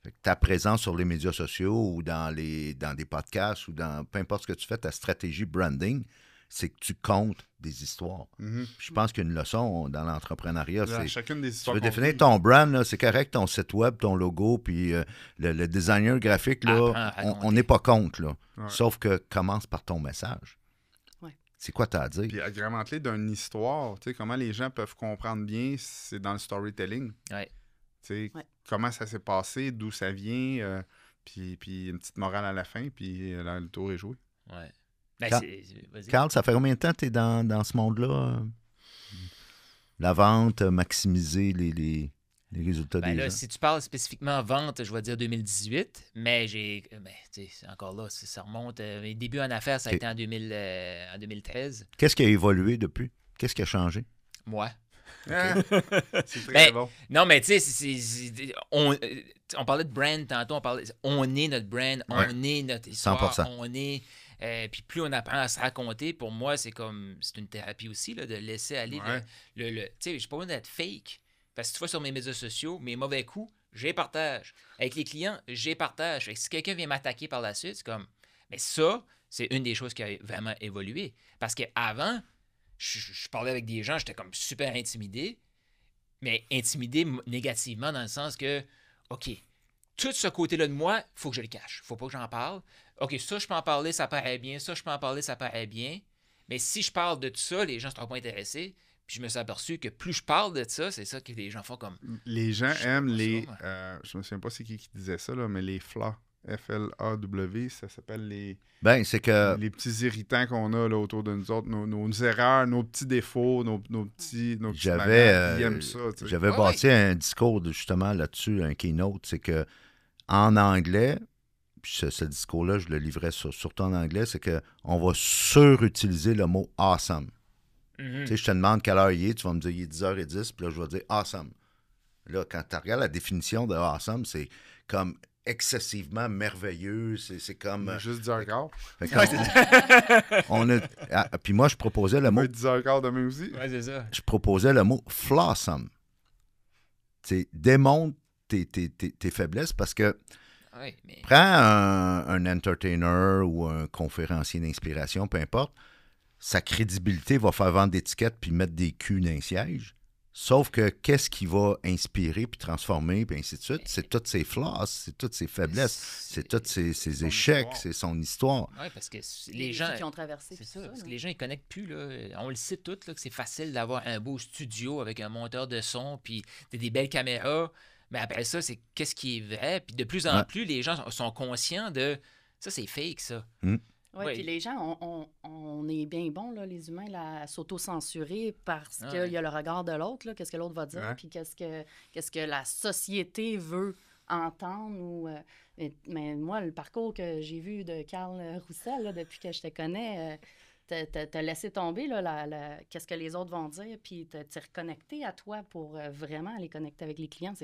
[SPEAKER 2] Fait que ta présence sur les médias sociaux ou dans des podcasts ou dans peu importe ce que tu fais, ta stratégie branding, c'est que tu comptes des histoires.
[SPEAKER 1] Mhm.
[SPEAKER 2] Puis je pense qu'une leçon dans l'entrepreneuriat,
[SPEAKER 1] Dans
[SPEAKER 2] c'est
[SPEAKER 1] chacune des
[SPEAKER 2] tu
[SPEAKER 1] histoires
[SPEAKER 2] veux
[SPEAKER 1] qu'on
[SPEAKER 2] définir
[SPEAKER 1] vit.
[SPEAKER 2] ton brand, là, c'est correct, ton site web, ton logo, puis le designer graphique, là,
[SPEAKER 3] Apprends à raconter.
[SPEAKER 2] on n'est pas contre. Là.
[SPEAKER 1] Ouais.
[SPEAKER 2] Sauf que commence par ton message.
[SPEAKER 4] Ouais.
[SPEAKER 2] C'est quoi tu as à dire?
[SPEAKER 1] Puis agrémenter d'une histoire, tu sais, comment les gens peuvent comprendre bien, c'est dans le storytelling.
[SPEAKER 3] Ouais.
[SPEAKER 1] Tu sais,
[SPEAKER 4] Ouais.
[SPEAKER 1] comment ça s'est passé, d'où ça vient, puis une petite morale à la fin, puis là, le tour est joué.
[SPEAKER 3] Ouais. Ben,
[SPEAKER 2] Quand-
[SPEAKER 3] vas-y.
[SPEAKER 2] Carl, ça fait combien de temps que tu es dans ce monde-là? La vente, maximiser les résultats
[SPEAKER 3] Ben
[SPEAKER 2] des
[SPEAKER 3] là,
[SPEAKER 2] gens.
[SPEAKER 3] si tu parles spécifiquement vente, je vais dire 2018, mais tu sais, encore là, ça remonte. Mes débuts en affaires, ça a
[SPEAKER 2] Ok.
[SPEAKER 3] été en 2013.
[SPEAKER 2] Qu'est-ce qui a évolué depuis? Qu'est-ce qui a changé?
[SPEAKER 3] Moi.
[SPEAKER 1] C'est très
[SPEAKER 3] Ben,
[SPEAKER 1] bon.
[SPEAKER 3] Non, mais tu sais, on parlait de brand tantôt, on est notre brand,
[SPEAKER 2] Ouais.
[SPEAKER 3] on est notre histoire,
[SPEAKER 2] 100%.
[SPEAKER 3] on est... puis plus on apprend à se raconter, pour moi, c'est une thérapie aussi, là, de laisser aller
[SPEAKER 1] Ouais.
[SPEAKER 3] tu sais, j'ai pas besoin d'être fake. Parce que si tu vois sur mes médias sociaux, mes mauvais coups, j'ai partage. Avec les clients, j'ai partage. Fait que si quelqu'un vient m'attaquer par la suite, c'est comme... Mais ça, c'est une des choses qui a vraiment évolué. Parce qu'avant, je parlais avec des gens, j'étais comme super intimidé, mais intimidé négativement dans le sens que, OK, tout ce côté-là de moi, il faut que je le cache. Il faut pas que j'en parle. OK, ça, je peux en parler, ça paraît bien. Ça, je peux en parler, ça paraît bien. Mais si je parle de tout ça, les gens ne seront pas intéressés. Puis je me suis aperçu que plus je parle de ça, c'est ça que les gens font comme...
[SPEAKER 1] Les gens aiment les...
[SPEAKER 3] ça,
[SPEAKER 1] je me souviens pas c'est qui disait ça, là, mais les flaws. F-L-A-W, ça s'appelle les
[SPEAKER 2] C'est que...
[SPEAKER 1] les petits irritants qu'on a là, autour de nous autres, nos erreurs, nos petits défauts, nos petits
[SPEAKER 2] J'avais
[SPEAKER 1] ils aiment ça. Tu sais.
[SPEAKER 2] j'avais bâti un discours justement là-dessus, un keynote, c'est que en anglais, puis ce discours-là, je le livrais surtout en anglais, c'est qu'on va surutiliser le mot « awesome ».
[SPEAKER 3] Mhm.
[SPEAKER 2] Tu sais, je te demande quelle heure il est, tu vas me dire il est 10h10, puis là, je vais dire awesome. Là, quand tu regardes la définition de awesome, c'est comme excessivement merveilleux, c'est comme...
[SPEAKER 1] On a juste 10h15.
[SPEAKER 2] Fait que puis moi, je proposais le
[SPEAKER 1] On
[SPEAKER 2] mot...
[SPEAKER 1] va être 10h15 demain aussi.
[SPEAKER 3] Ouais, c'est ça.
[SPEAKER 2] Je proposais le mot flawsome. Tu sais, démontre tes faiblesses parce que
[SPEAKER 3] Ouais, mais...
[SPEAKER 2] prends un entertainer ou un conférencier d'inspiration, peu importe, sa crédibilité va faire vendre d'étiquettes puis mettre des culs dans les sièges. Sauf que qu'est-ce qui va inspirer puis transformer puis ainsi de suite? C'est toutes ses flaws, c'est toutes ses faiblesses, c'est tous ses échecs,
[SPEAKER 1] histoire.
[SPEAKER 2] c'est son histoire.
[SPEAKER 3] Oui, parce que
[SPEAKER 4] Les
[SPEAKER 3] gens...
[SPEAKER 4] qui ont traversé
[SPEAKER 3] C'est
[SPEAKER 4] tout
[SPEAKER 3] ça,
[SPEAKER 4] ça.
[SPEAKER 3] parce que
[SPEAKER 4] là.
[SPEAKER 3] les gens, ils connectent plus. Là. On le sait tous, là, que c'est facile d'avoir un beau studio avec un monteur de son, puis des belles caméras. Mais après ça, c'est qu'est-ce qui est vrai. Puis de plus en
[SPEAKER 2] Ouais.
[SPEAKER 3] plus, les gens sont conscients de ça, c'est fake, ça.
[SPEAKER 4] Oui,
[SPEAKER 3] Ouais.
[SPEAKER 4] puis les gens, on est bien bons, là, les humains, là, à s'auto-censurer parce
[SPEAKER 3] Ah
[SPEAKER 4] qu'il
[SPEAKER 3] ouais.
[SPEAKER 4] y a le regard de l'autre, là, qu'est-ce que l'autre va dire,
[SPEAKER 1] Ouais.
[SPEAKER 4] puis qu'est-ce que la société veut entendre. Mais moi, le parcours que j'ai vu de Carl Roussel, là, depuis que je te connais, t'as laissé tomber là, qu'est-ce que les autres vont dire, puis t'es reconnecté à toi pour vraiment aller connecter avec les clients.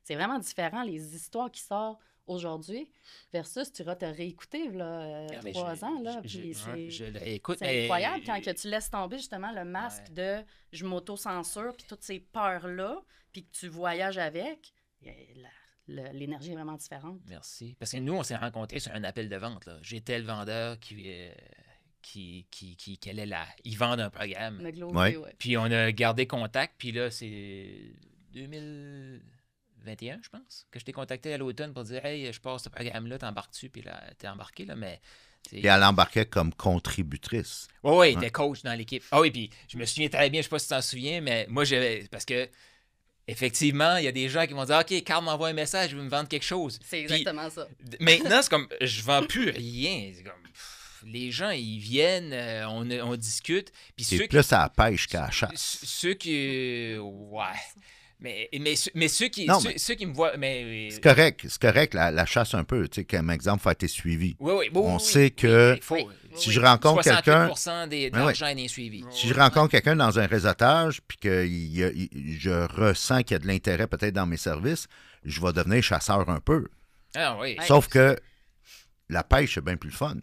[SPEAKER 4] C'est vraiment différent, les histoires qui sortent aujourd'hui versus tu vas te réécouter là,
[SPEAKER 3] Ah, mais
[SPEAKER 4] 3 ans. Là,
[SPEAKER 3] je-
[SPEAKER 4] puis
[SPEAKER 3] je l'écoute,
[SPEAKER 4] c'est
[SPEAKER 3] mais-
[SPEAKER 4] incroyable quand que tu laisses tomber justement le masque de je m'auto-censure, puis toutes ces peurs-là, puis que tu voyages avec. L'énergie est vraiment différente.
[SPEAKER 3] Merci. Parce que nous, on s'est rencontrés sur un appel de vente. Là. J'étais le vendeur qui allait là. Ils vendent un programme.
[SPEAKER 4] Me gloser,
[SPEAKER 2] Ouais.
[SPEAKER 4] ouais.
[SPEAKER 3] Puis on a gardé contact. Puis là, c'est 2021, je pense, que je t'ai contacté à l'automne pour dire « Hey, je passe ce programme-là, t'embarques-tu? » Puis là, t'es embarqué, là, mais...
[SPEAKER 2] Et elle embarquait comme contributrice.
[SPEAKER 3] Oui, il était coach dans l'équipe. Ah oui, puis je me souviens très bien, je sais pas si tu t'en souviens, mais moi, j'avais... Parce que, effectivement, il y a des gens qui vont dire « OK, Carl m'envoie un message, je veux me vendre quelque chose. »
[SPEAKER 4] C'est
[SPEAKER 3] Puis,
[SPEAKER 4] exactement ça.
[SPEAKER 3] Maintenant, c'est comme, je vends plus rien. C'est comme, les gens, ils viennent, on discute. Puis
[SPEAKER 2] C'est
[SPEAKER 3] ceux
[SPEAKER 2] plus à la pêche qu'à la chasse.
[SPEAKER 3] ceux qui... Ouais. Mais ceux qui
[SPEAKER 2] Non,
[SPEAKER 3] ceux qui me voient... Mais,
[SPEAKER 2] C'est correct la chasse un peu. Tu sais, comme exemple, faire tes suivis.
[SPEAKER 3] oui,
[SPEAKER 2] On sait que si je rencontre quelqu'un...
[SPEAKER 3] 68% de
[SPEAKER 2] Ben
[SPEAKER 3] l'argent est insuivi.
[SPEAKER 2] Si je rencontre quelqu'un dans un réseautage puis que je ressens qu'il y a de l'intérêt peut-être dans mes services, je vais devenir chasseur un peu.
[SPEAKER 3] Ah oui.
[SPEAKER 4] Ouais.
[SPEAKER 2] Sauf que la pêche, c'est bien plus le fun.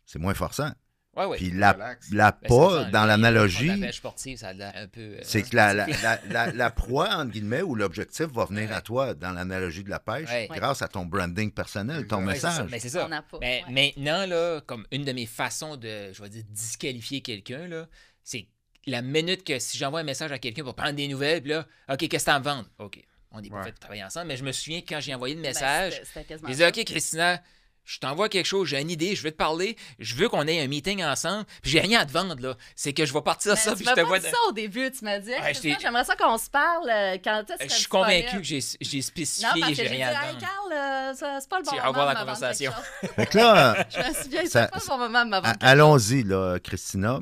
[SPEAKER 2] C'est moins forçant.
[SPEAKER 3] Ouais, ouais.
[SPEAKER 2] Puis
[SPEAKER 1] Relax.
[SPEAKER 2] la
[SPEAKER 3] Ben,
[SPEAKER 2] pas,
[SPEAKER 3] ça dépend.
[SPEAKER 2] dans
[SPEAKER 3] La
[SPEAKER 2] l'analogie,
[SPEAKER 3] pêche sportive, ça a l'air un peu...
[SPEAKER 2] c'est que la proie, entre guillemets, ou l'objectif va venir à toi dans l'analogie de la pêche
[SPEAKER 3] Ouais.
[SPEAKER 2] grâce à ton branding personnel, ton
[SPEAKER 1] Ouais,
[SPEAKER 3] Ouais, c'est ça.
[SPEAKER 2] message.
[SPEAKER 3] Mais c'est ça.
[SPEAKER 4] On n'a pas,
[SPEAKER 3] Mais
[SPEAKER 4] ouais.
[SPEAKER 3] maintenant, là, comme une de mes façons de, je vais dire, disqualifier quelqu'un, là, c'est la minute que si j'envoie un message à quelqu'un pour prendre des nouvelles, puis là, OK, qu'est-ce que tu en vends? OK, on n'est pas
[SPEAKER 1] Ouais.
[SPEAKER 3] fait de travailler ensemble, mais je me souviens quand j'ai envoyé le
[SPEAKER 4] Ben,
[SPEAKER 3] message,
[SPEAKER 4] c'était quasiment
[SPEAKER 3] j'ai dit,
[SPEAKER 4] ça.
[SPEAKER 3] OK, Christina, je t'envoie quelque chose, j'ai une idée, je veux te parler, je veux qu'on ait un meeting ensemble, puis j'ai rien à te vendre, là. C'est que je vais partir
[SPEAKER 4] Ben,
[SPEAKER 3] ça,
[SPEAKER 4] tu
[SPEAKER 3] puis
[SPEAKER 4] m'as
[SPEAKER 3] je te
[SPEAKER 4] pas
[SPEAKER 3] vois...
[SPEAKER 4] dit ça au début, tu m'as dit
[SPEAKER 3] Ouais,
[SPEAKER 4] Christian,
[SPEAKER 3] je t'ai-
[SPEAKER 4] j'aimerais ça qu'on se parle quand tu
[SPEAKER 3] Je suis convaincu que j'ai
[SPEAKER 4] Non,
[SPEAKER 3] spécifié
[SPEAKER 4] parce
[SPEAKER 3] et
[SPEAKER 4] que
[SPEAKER 3] j'ai
[SPEAKER 4] j'ai dit,
[SPEAKER 3] rien à
[SPEAKER 4] hey,
[SPEAKER 3] te vendre.
[SPEAKER 4] Carl, c'est pas le bon
[SPEAKER 3] Tu
[SPEAKER 4] moment.
[SPEAKER 3] vas avoir la
[SPEAKER 4] de me vendre quelque
[SPEAKER 3] conversation.
[SPEAKER 4] chose.
[SPEAKER 2] Fait que là,
[SPEAKER 4] Je me souviens,
[SPEAKER 2] Ça-
[SPEAKER 4] c'est pas le bon moment de me vendre quelque
[SPEAKER 2] allons-y, là, Christina.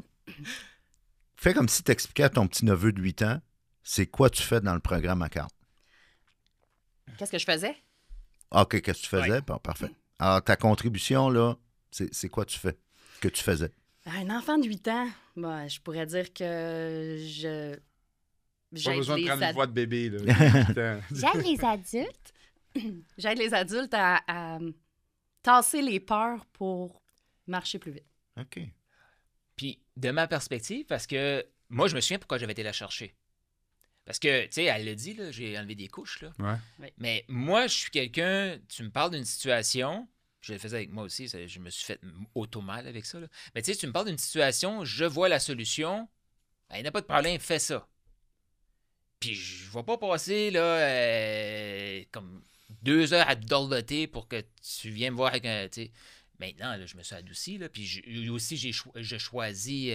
[SPEAKER 2] Fais comme si tu expliquais à ton petit-neveu de 8 ans, c'est quoi tu fais dans le programme à Carl.
[SPEAKER 4] chose. Qu'est-ce que je faisais?
[SPEAKER 2] OK, qu'est-ce que tu faisais? Bon, parfait. Alors, ta contribution, là, c'est quoi tu fais, que tu faisais?
[SPEAKER 4] Un enfant de 8 ans, ben, je pourrais dire que
[SPEAKER 1] Pas
[SPEAKER 4] j'aide
[SPEAKER 1] besoin de
[SPEAKER 4] les
[SPEAKER 1] prendre une
[SPEAKER 4] ad-
[SPEAKER 1] voix de bébé. Là. Putain.
[SPEAKER 4] J'aide les adultes. J'aide les adultes à tasser les peurs pour marcher plus vite.
[SPEAKER 2] OK.
[SPEAKER 3] Puis, de ma perspective, parce que moi, je me souviens pourquoi j'avais été la chercher. Parce que, tu sais, elle l'a dit, là, j'ai enlevé des couches, là.
[SPEAKER 1] Ouais.
[SPEAKER 3] Mais moi, je suis quelqu'un, tu me parles d'une situation, je le faisais avec moi aussi, je me suis fait auto-mal avec ça, là. Mais tu sais, tu me parles d'une situation, je vois la solution, il n'y a pas de problème, fais ça. Puis je ne vais pas passer, là, comme 2 heures à te dorloter pour que tu viennes me voir avec un, tu sais. Maintenant, là, je me suis adouci, là, puis aussi, je choisis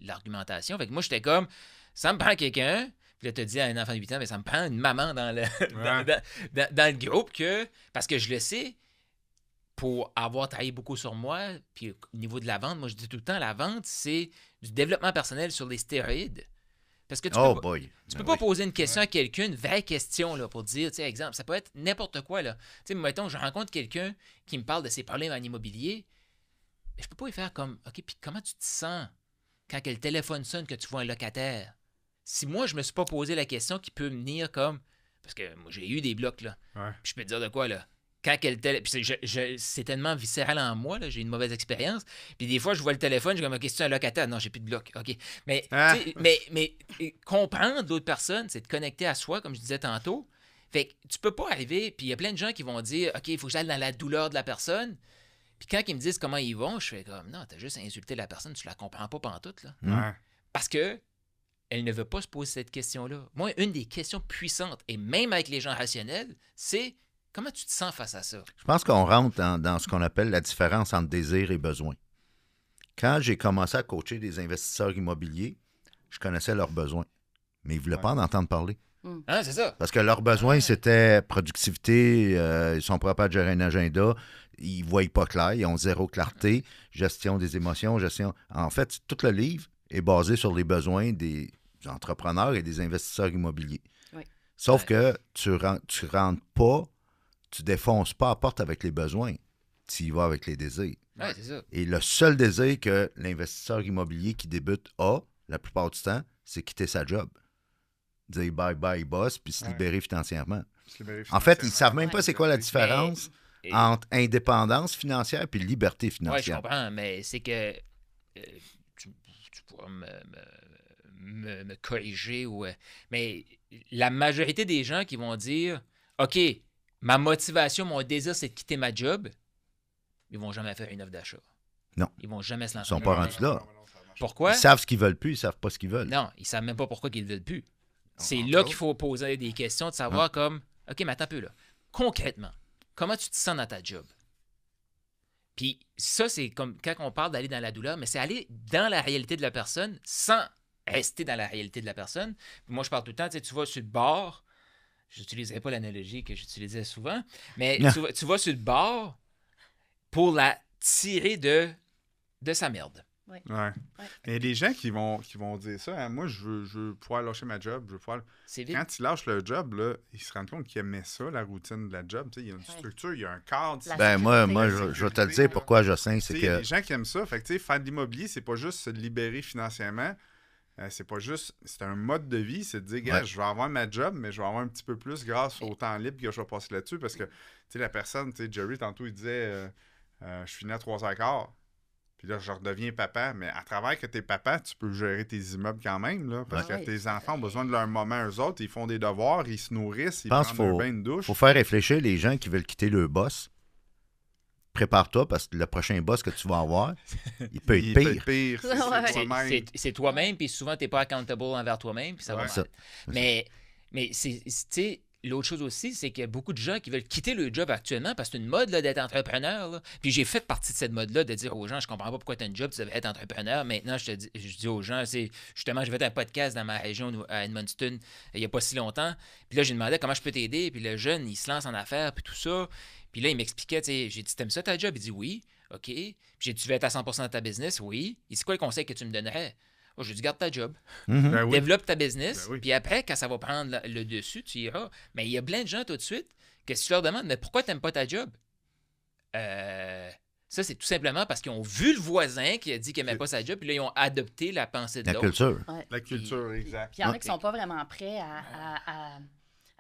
[SPEAKER 3] l'argumentation. Fait que moi, j'étais comme, ça me prend quelqu'un, puis là, tu dis à un enfant de 8 ans, mais ça me prend une maman dans le, dans le groupe, parce que je le sais, pour avoir travaillé beaucoup sur moi, puis au niveau de la vente, moi, je dis tout le temps, la vente, c'est du développement personnel sur les stéroïdes. Parce que tu peux pas poser une question à quelqu'un, une vraie question, là, pour dire, tu sais, exemple, ça peut être n'importe quoi, là. Tu sais, mettons, je rencontre quelqu'un qui me parle de ses problèmes en immobilier, mais je peux pas lui faire comme, OK, puis comment tu te sens quand le téléphone sonne que tu vois un locataire? Si moi, je me suis pas posé la question qui peut venir comme, parce que moi, j'ai eu des blocs, là, puis je peux te dire de quoi, là? Quand c'est tellement viscéral en moi, là, j'ai une mauvaise expérience. Puis des fois, je vois le téléphone, j'ai comme une question à un locataire. Non, j'ai plus de bloc. OK. Mais, mais comprendre l'autre personne, c'est de connecter à soi, comme je disais tantôt. Fait que tu peux pas arriver, puis il y a plein de gens qui vont dire OK, il faut que j'aille dans la douleur de la personne. Puis quand ils me disent comment ils vont, je fais comme non, t'as juste insulté la personne, tu la comprends pas pantoute, là.
[SPEAKER 1] Ouais.
[SPEAKER 3] Parce que elle ne veut pas se poser cette question-là. Moi, une des questions puissantes, et même avec les gens rationnels, c'est comment tu te sens face à ça?
[SPEAKER 2] Je pense qu'on rentre dans ce qu'on appelle la différence entre désir et besoin. Quand j'ai commencé à coacher des investisseurs immobiliers, je connaissais leurs besoins. Mais ils ne voulaient pas en entendre parler.
[SPEAKER 3] Ah, c'est ça.
[SPEAKER 2] Parce que leurs besoins, c'était productivité, ils sont pas capables de gérer un agenda, ils ne voient pas clair, ils ont zéro clarté, gestion des émotions, gestion... En fait, tout le livre est basé sur les besoins des entrepreneurs et des investisseurs immobiliers.
[SPEAKER 4] Oui.
[SPEAKER 2] Sauf que tu rentres pas, tu défonces pas la porte avec les besoins, tu y vas avec les désirs.
[SPEAKER 3] Ouais, c'est ça.
[SPEAKER 2] Et le seul désir que l'investisseur immobilier qui débute a, la plupart du temps, c'est quitter sa job. Dire bye-bye boss, puis se libérer financièrement. En fait, ils ne savent même pas c'est quoi la différence entre indépendance financière et liberté financière.
[SPEAKER 3] Oui, je comprends, mais c'est que tu pourras me corriger. Mais la majorité des gens qui vont dire OK, ma motivation, mon désir, c'est de quitter ma job, ils vont jamais faire une offre d'achat.
[SPEAKER 2] Non.
[SPEAKER 3] Ils vont jamais se lancer.
[SPEAKER 2] Ils ne sont pas rendus là.
[SPEAKER 3] Pourquoi?
[SPEAKER 2] Ils savent ce qu'ils veulent plus, ils ne savent pas ce qu'ils veulent.
[SPEAKER 3] Non, ils ne savent même pas pourquoi ils ne veulent plus. C'est là qu'il faut poser des questions, de savoir comme, OK, mais attends un peu là. Concrètement, comment tu te sens dans ta job? Puis ça, c'est comme quand on parle d'aller dans la douleur, mais c'est aller dans la réalité de la personne sans rester dans la réalité de la personne. Puis moi, je parle tout le temps, tu vas sur le bord, je n'utilisais pas l'analogie que j'utilisais souvent, mais tu vas sur le bord pour la tirer de sa merde.
[SPEAKER 4] Ouais.
[SPEAKER 1] Ouais. Il y a des gens qui vont dire ça. Hein, moi, je veux pouvoir lâcher ma job. Je veux pouvoir... Quand ils lâchent le job, là, ils se rendent compte qu'ils aimaient ça, la routine de la job. Il y a une structure, il y a un cadre.
[SPEAKER 2] Moi, je vais te le dire pourquoi je sais. C'est que...
[SPEAKER 1] Il y a des gens qui aiment ça. Fait que, faire de l'immobilier, c'est pas juste se libérer financièrement. C'est pas juste... C'est un mode de vie. C'est de dire, gars, je vais avoir ma job, mais je vais avoir un petit peu plus grâce au temps libre que je vais passer là-dessus. Parce que, la personne, Jerry, tantôt, il disait, je finis à 3h15. Puis là, je redeviens papa. Mais à travers que t'es papa, tu peux gérer tes immeubles quand même. Là, parce que tes enfants ont besoin de leur moment, eux autres. Ils font des devoirs, ils se nourrissent, ils prennent un bain de douche.
[SPEAKER 2] Il faut faire réfléchir les gens qui veulent quitter le boss. Prépare-toi parce que le prochain boss que tu vas avoir, il peut être pire.
[SPEAKER 3] C'est toi-même, puis souvent, tu n'es pas accountable envers toi-même, puis ça va mal. Mais c'est l'autre chose aussi, c'est qu'il y a beaucoup de gens qui veulent quitter le job actuellement parce que c'est une mode là, d'être entrepreneur. Là. Puis j'ai fait partie de cette mode-là de dire aux gens, je comprends pas pourquoi tu as une job, tu devrais être entrepreneur. Maintenant, je dis aux gens, justement, j'ai fait un podcast dans ma région à Edmundston il n'y a pas si longtemps. Puis là, j'ai demandé comment je peux t'aider. Puis le jeune, il se lance en affaires, puis tout ça. Puis là, il m'expliquait, j'ai dit, t'aimes ça ta job? Il dit oui, OK. Puis j'ai dit, tu veux être à 100% dans ta business? Oui. Il dit, c'est quoi le conseil que tu me donnerais? Oh, je lui dis, garde ta job. Développe ta business. Puis après, quand ça va prendre le dessus, tu iras. Mais il y a plein de gens tout de suite que si tu leur demandes, mais pourquoi tu n'aimes pas ta job? Ça, c'est tout simplement parce qu'ils ont vu le voisin qui a dit qu'il n'aimait pas sa job, puis là, ils ont adopté la pensée de l'autre.
[SPEAKER 2] La culture.
[SPEAKER 4] Ouais.
[SPEAKER 1] La culture, exact.
[SPEAKER 4] Puis il y en a qui ne sont pas vraiment prêts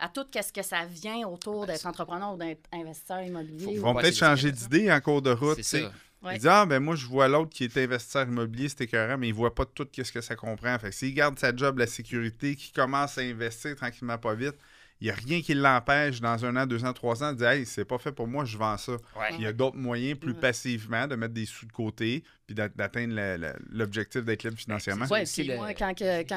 [SPEAKER 4] à tout ce que ça vient autour d'être entrepreneur ou d'être investisseur immobilier.
[SPEAKER 1] Ils vont peut-être changer d'idée en cours de route.
[SPEAKER 4] Ouais.
[SPEAKER 1] Il dit, ah, ben moi, je vois l'autre qui est investisseur immobilier, c'est écœurant, mais il voit pas tout ce que ça comprend. Fait que s'il garde sa job, la sécurité, qu'il commence à investir tranquillement, pas vite, il n'y a rien qui l'empêche dans 1 an, 2 ans, 3 ans de dire, hey, c'est pas fait pour moi, je vends ça.
[SPEAKER 3] Ouais.
[SPEAKER 1] Il y a d'autres moyens plus
[SPEAKER 4] Ouais.
[SPEAKER 1] passivement de mettre des sous de côté puis d'atteindre l'objectif d'être libre financièrement.
[SPEAKER 4] Ouais,
[SPEAKER 3] C'est
[SPEAKER 4] puis
[SPEAKER 3] le-
[SPEAKER 4] moi, quand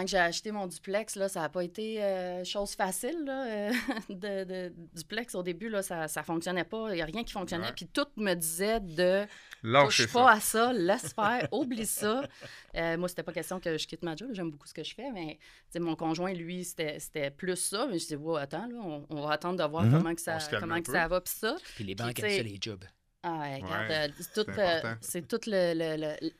[SPEAKER 4] j'ai acheté mon duplex, là, ça n'a pas été chose facile. Là, de duplex, au début, là, ça ne fonctionnait pas. Il n'y a rien qui fonctionnait.
[SPEAKER 1] Ouais.
[SPEAKER 4] Puis tout me disait de
[SPEAKER 1] Lâchez
[SPEAKER 4] touche
[SPEAKER 1] ça.
[SPEAKER 4] pas à ça, laisse faire, oublie ça. Moi, c'était pas question que je quitte ma job. J'aime beaucoup ce que je fais, mais mon conjoint, lui, c'était plus ça. Mais je dis, wow, attends, là, on va attendre de voir comment que
[SPEAKER 1] On se calme
[SPEAKER 4] comment
[SPEAKER 1] un
[SPEAKER 4] que
[SPEAKER 1] peu.
[SPEAKER 4] ça va. Puis ça.
[SPEAKER 3] Puis les banques
[SPEAKER 4] Puis,
[SPEAKER 3] aiment
[SPEAKER 4] tu sais,
[SPEAKER 3] ça, les jobs.
[SPEAKER 4] Ah, ouais, regarde,
[SPEAKER 1] Ouais,
[SPEAKER 4] c'est tout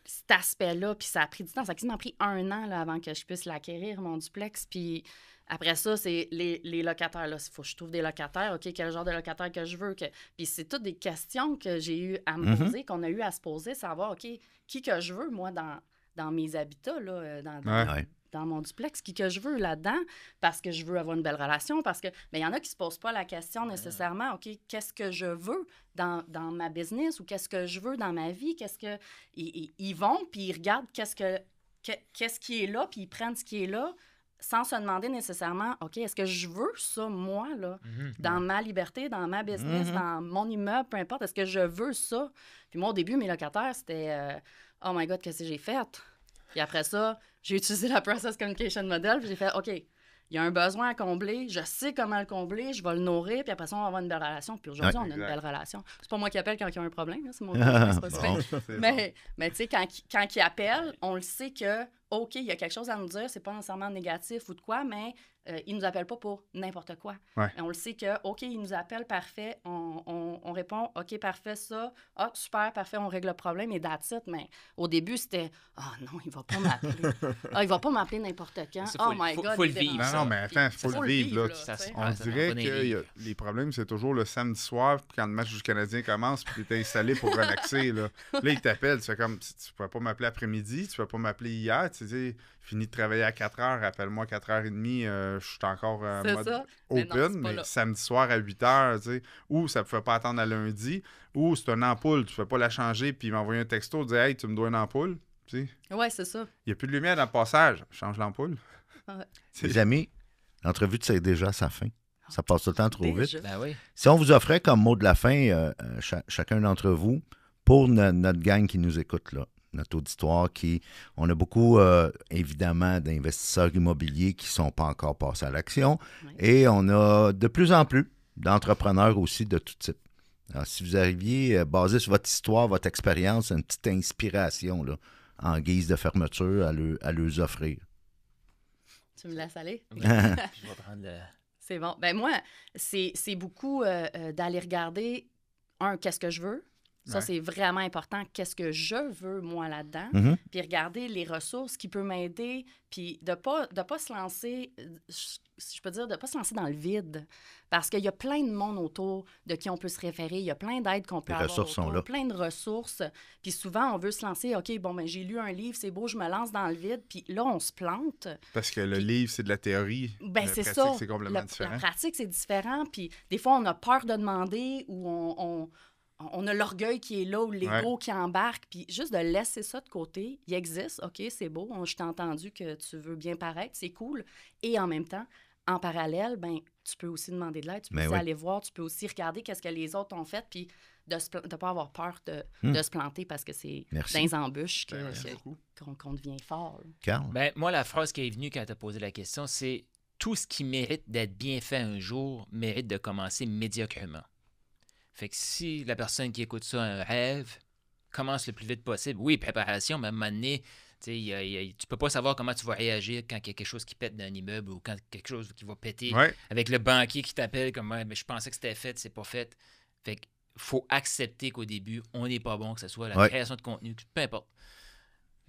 [SPEAKER 4] cet aspect-là, puis ça a pris du temps. Ça a quasiment pris 1 an là, avant que je puisse l'acquérir, mon duplex. Puis après ça, c'est les locataires. Il faut que je trouve des locataires. OK, quel genre de locataire que je veux? Puis c'est toutes des questions que j'ai eu à me poser, qu'on a eu à se poser, savoir, OK, qui que je veux, moi, dans mes habitats, là,
[SPEAKER 2] Ouais.
[SPEAKER 4] dans mon duplex, qui que je veux là-dedans, parce que je veux avoir une belle relation, parce que... Mais il y en a qui se posent pas la question nécessairement, OK, qu'est-ce que je veux dans ma business ou qu'est-ce que je veux dans ma vie? Qu'est-ce que... Ils vont, puis ils regardent qu'est-ce qui est là, puis ils prennent ce qui est là, sans se demander nécessairement, OK, est-ce que je veux ça, moi, là, dans ma liberté, dans ma business, dans mon immeuble, peu importe, est-ce que je veux ça? Puis moi, au début, mes locataires, c'était, oh my God, qu'est-ce que j'ai fait? Puis après ça, j'ai utilisé la Process Communication Model, puis j'ai fait, OK, il y a un besoin à combler, je sais comment le combler, je vais le nourrir, puis après ça, on va avoir une belle relation. Puis aujourd'hui,
[SPEAKER 2] Ouais.
[SPEAKER 4] on a une
[SPEAKER 1] Exact.
[SPEAKER 4] belle relation. C'est pas moi qui appelle quand il y a un problème, là, c'est mon conjoint, c'est pas
[SPEAKER 2] Bon.
[SPEAKER 4] super.
[SPEAKER 1] C'est
[SPEAKER 4] Mais tu sais, quand il appelle, on le sait que, OK, il y a quelque chose à nous dire, c'est pas nécessairement négatif ou de quoi, mais il nous appelle pas pour n'importe quoi.
[SPEAKER 1] Ouais.
[SPEAKER 4] Et on le sait que, OK, il nous appelle, parfait, on répond, OK, parfait, ça, ah, super, parfait, on règle le problème et that's it. Mais au début, c'était, ah non, il va pas m'appeler. Ah, il va pas m'appeler n'importe quand.
[SPEAKER 3] Ça,
[SPEAKER 4] Oh
[SPEAKER 3] faut-
[SPEAKER 4] my
[SPEAKER 3] faut-
[SPEAKER 4] God.
[SPEAKER 3] faut le
[SPEAKER 4] il est
[SPEAKER 3] vivre,
[SPEAKER 4] dérangeant.
[SPEAKER 1] Non, non, mais attends, il faut
[SPEAKER 4] Faut
[SPEAKER 1] le vivre. Là.
[SPEAKER 3] Ça,
[SPEAKER 4] tu sais.
[SPEAKER 3] c'est-
[SPEAKER 1] On
[SPEAKER 3] Ouais, ça
[SPEAKER 1] dirait
[SPEAKER 3] va
[SPEAKER 1] que
[SPEAKER 3] donner
[SPEAKER 1] les problèmes, c'est toujours le samedi soir, puis quand le match du Canadien commence, puis tu es installé pour relaxer. Là, il t'appelle, tu fais comme, tu ne peux pas m'appeler après-midi, tu ne peux pas m'appeler hier, tu sais, fini de travailler à 4 heures, appelle-moi 4h30, je suis encore en
[SPEAKER 4] C'est
[SPEAKER 1] mode
[SPEAKER 4] ça. Mais non,
[SPEAKER 1] open,
[SPEAKER 4] c'est pas
[SPEAKER 1] mais
[SPEAKER 4] là.
[SPEAKER 1] samedi soir à 8h, tu sais, ou ça ne pouvait pas attendre à lundi, ou c'est une ampoule, tu ne peux pas la changer, puis m'envoyer un texto, dire, hey, tu me dois une ampoule, tu sais.
[SPEAKER 4] Ouais, c'est ça.
[SPEAKER 1] Il n'y a plus de lumière dans le passage, change l'ampoule.
[SPEAKER 2] Les amis, l'entrevue tire déjà à sa fin. Ça passe tout le temps trop vite.
[SPEAKER 4] Déjà.
[SPEAKER 3] Ben oui.
[SPEAKER 2] Si on vous offrait comme mot de la fin, chacun d'entre vous, pour notre gang qui nous écoute là, notre auditoire, on a beaucoup, évidemment, d'investisseurs immobiliers qui ne sont pas encore passés à l'action,
[SPEAKER 4] Oui.
[SPEAKER 2] et on a de plus en plus d'entrepreneurs aussi de tout type. Alors, si vous arriviez, basé sur votre histoire, votre expérience, une petite inspiration là, en guise de fermeture à leur offrir.
[SPEAKER 4] Tu me laisses aller?
[SPEAKER 3] Je vais prendre le...
[SPEAKER 4] C'est bon. Ben moi, c'est beaucoup d'aller regarder, qu'est-ce que je veux? Ça,
[SPEAKER 1] Ouais.
[SPEAKER 4] c'est vraiment important. Qu'est-ce que je veux, moi, là-dedans?
[SPEAKER 2] Mhm.
[SPEAKER 4] Puis regarder les ressources qui peuvent m'aider, puis de pas se lancer, je peux dire, de pas se lancer dans le vide. Parce qu'il y a plein de monde autour de qui on peut se référer. Il y a plein d'aides qu'on peut
[SPEAKER 2] Les
[SPEAKER 4] avoir
[SPEAKER 2] ressources sont
[SPEAKER 4] autour,
[SPEAKER 2] là.
[SPEAKER 4] plein de ressources. Puis souvent, on veut se lancer, OK, bon, ben j'ai lu un livre, c'est beau, je me lance dans le vide. Puis là, on se plante.
[SPEAKER 1] Parce que le livre, c'est de la théorie.
[SPEAKER 4] Ben,
[SPEAKER 1] la
[SPEAKER 4] c'est
[SPEAKER 1] pratique,
[SPEAKER 4] ça.
[SPEAKER 1] c'est complètement
[SPEAKER 4] La
[SPEAKER 1] différent.
[SPEAKER 4] pratique, c'est différent. Puis des fois, on a peur de demander ou on a l'orgueil qui est là ou l'ego qui embarque. Puis juste de laisser ça de côté, il existe. OK, c'est beau. Je t'ai entendu que tu veux bien paraître. C'est cool. Et en même temps, en parallèle, ben tu peux aussi demander de l'aide. Tu peux
[SPEAKER 2] Ben
[SPEAKER 4] aussi
[SPEAKER 2] oui.
[SPEAKER 4] aller voir. Tu peux aussi regarder qu'est-ce que les autres ont fait. Puis de ne pas avoir peur de se planter parce que c'est
[SPEAKER 2] Merci.
[SPEAKER 4] dans les embûches
[SPEAKER 1] Ben, merci beaucoup.
[SPEAKER 4] qu'on devient fort. là.
[SPEAKER 2] Carl?
[SPEAKER 3] Ben, moi, la phrase qui est venue quand tu as posé la question, c'est tout ce qui mérite d'être bien fait un jour mérite de commencer médiocrement. Fait que si la personne qui écoute ça a un rêve, commence le plus vite possible. Oui, préparation, mais à un moment donné, tu peux pas savoir comment tu vas réagir quand il y a quelque chose qui pète dans un immeuble ou quand quelque chose qui va péter
[SPEAKER 1] Ouais.
[SPEAKER 3] avec le banquier qui t'appelle comme ouais, mais je pensais que c'était fait, c'est pas fait. Fait qu'il faut accepter qu'au début, on n'est pas bon, que ce soit la
[SPEAKER 2] Ouais.
[SPEAKER 3] création de contenu, peu importe.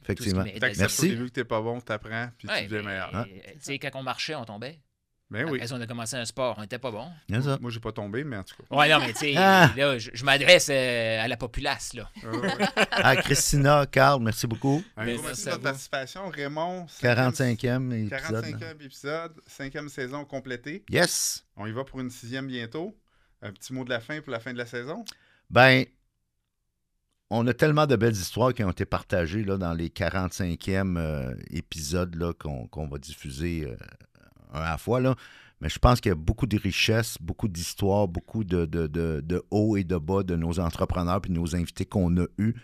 [SPEAKER 2] Effectivement.
[SPEAKER 3] Tout ce qui mérite
[SPEAKER 1] T'acceptes
[SPEAKER 3] d'être
[SPEAKER 2] Merci.
[SPEAKER 1] au début que t'es pas bon, t'apprends, puis
[SPEAKER 3] Ouais,
[SPEAKER 1] tu deviens
[SPEAKER 3] mais,
[SPEAKER 1] meilleur.
[SPEAKER 2] Hein?
[SPEAKER 3] tu sais, quand on marchait, on tombait.
[SPEAKER 1] Ben oui.
[SPEAKER 3] Après ça, on a commencé un sport, on n'était pas bon.
[SPEAKER 2] C'est ça.
[SPEAKER 1] Moi, j'ai pas tombé, mais en tout cas.
[SPEAKER 3] Ouais, non, mais tu sais,
[SPEAKER 2] Ah!
[SPEAKER 3] là, je m'adresse à la populace, là.
[SPEAKER 2] Ah, Christina, Carl, merci beaucoup.
[SPEAKER 1] Un
[SPEAKER 3] Mais
[SPEAKER 1] gros merci
[SPEAKER 3] merci
[SPEAKER 1] de
[SPEAKER 3] à
[SPEAKER 1] votre
[SPEAKER 3] vous.
[SPEAKER 1] participation. Raymond,
[SPEAKER 2] 45e épisode.
[SPEAKER 1] 45e épisode, 5e saison complétée.
[SPEAKER 2] Yes!
[SPEAKER 1] On y va pour une 6e bientôt. Un petit mot de la fin pour la fin de la saison.
[SPEAKER 2] Ben, on a tellement de belles histoires qui ont été partagées là, dans les 45e épisodes là, qu'on va diffuser un à la fois. Là. Mais je pense qu'il y a beaucoup de richesses, beaucoup d'histoires, beaucoup de hauts et de bas de nos entrepreneurs et de nos invités qu'on a eus.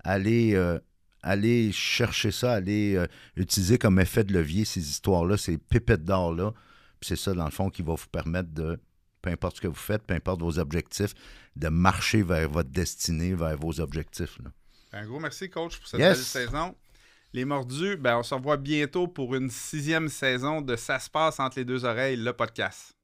[SPEAKER 2] Allez chercher ça, allez utiliser comme effet de levier ces histoires-là, ces pépettes d'or-là. Puis c'est ça, dans le fond, qui va vous permettre de, peu importe ce que vous faites, peu importe vos objectifs, de marcher vers votre destinée, vers vos objectifs. Là.
[SPEAKER 1] Un gros merci, coach, pour cette belle saison. Les Mordus, on se revoit bientôt pour une 6e saison de Ça se passe entre les deux oreilles, le podcast.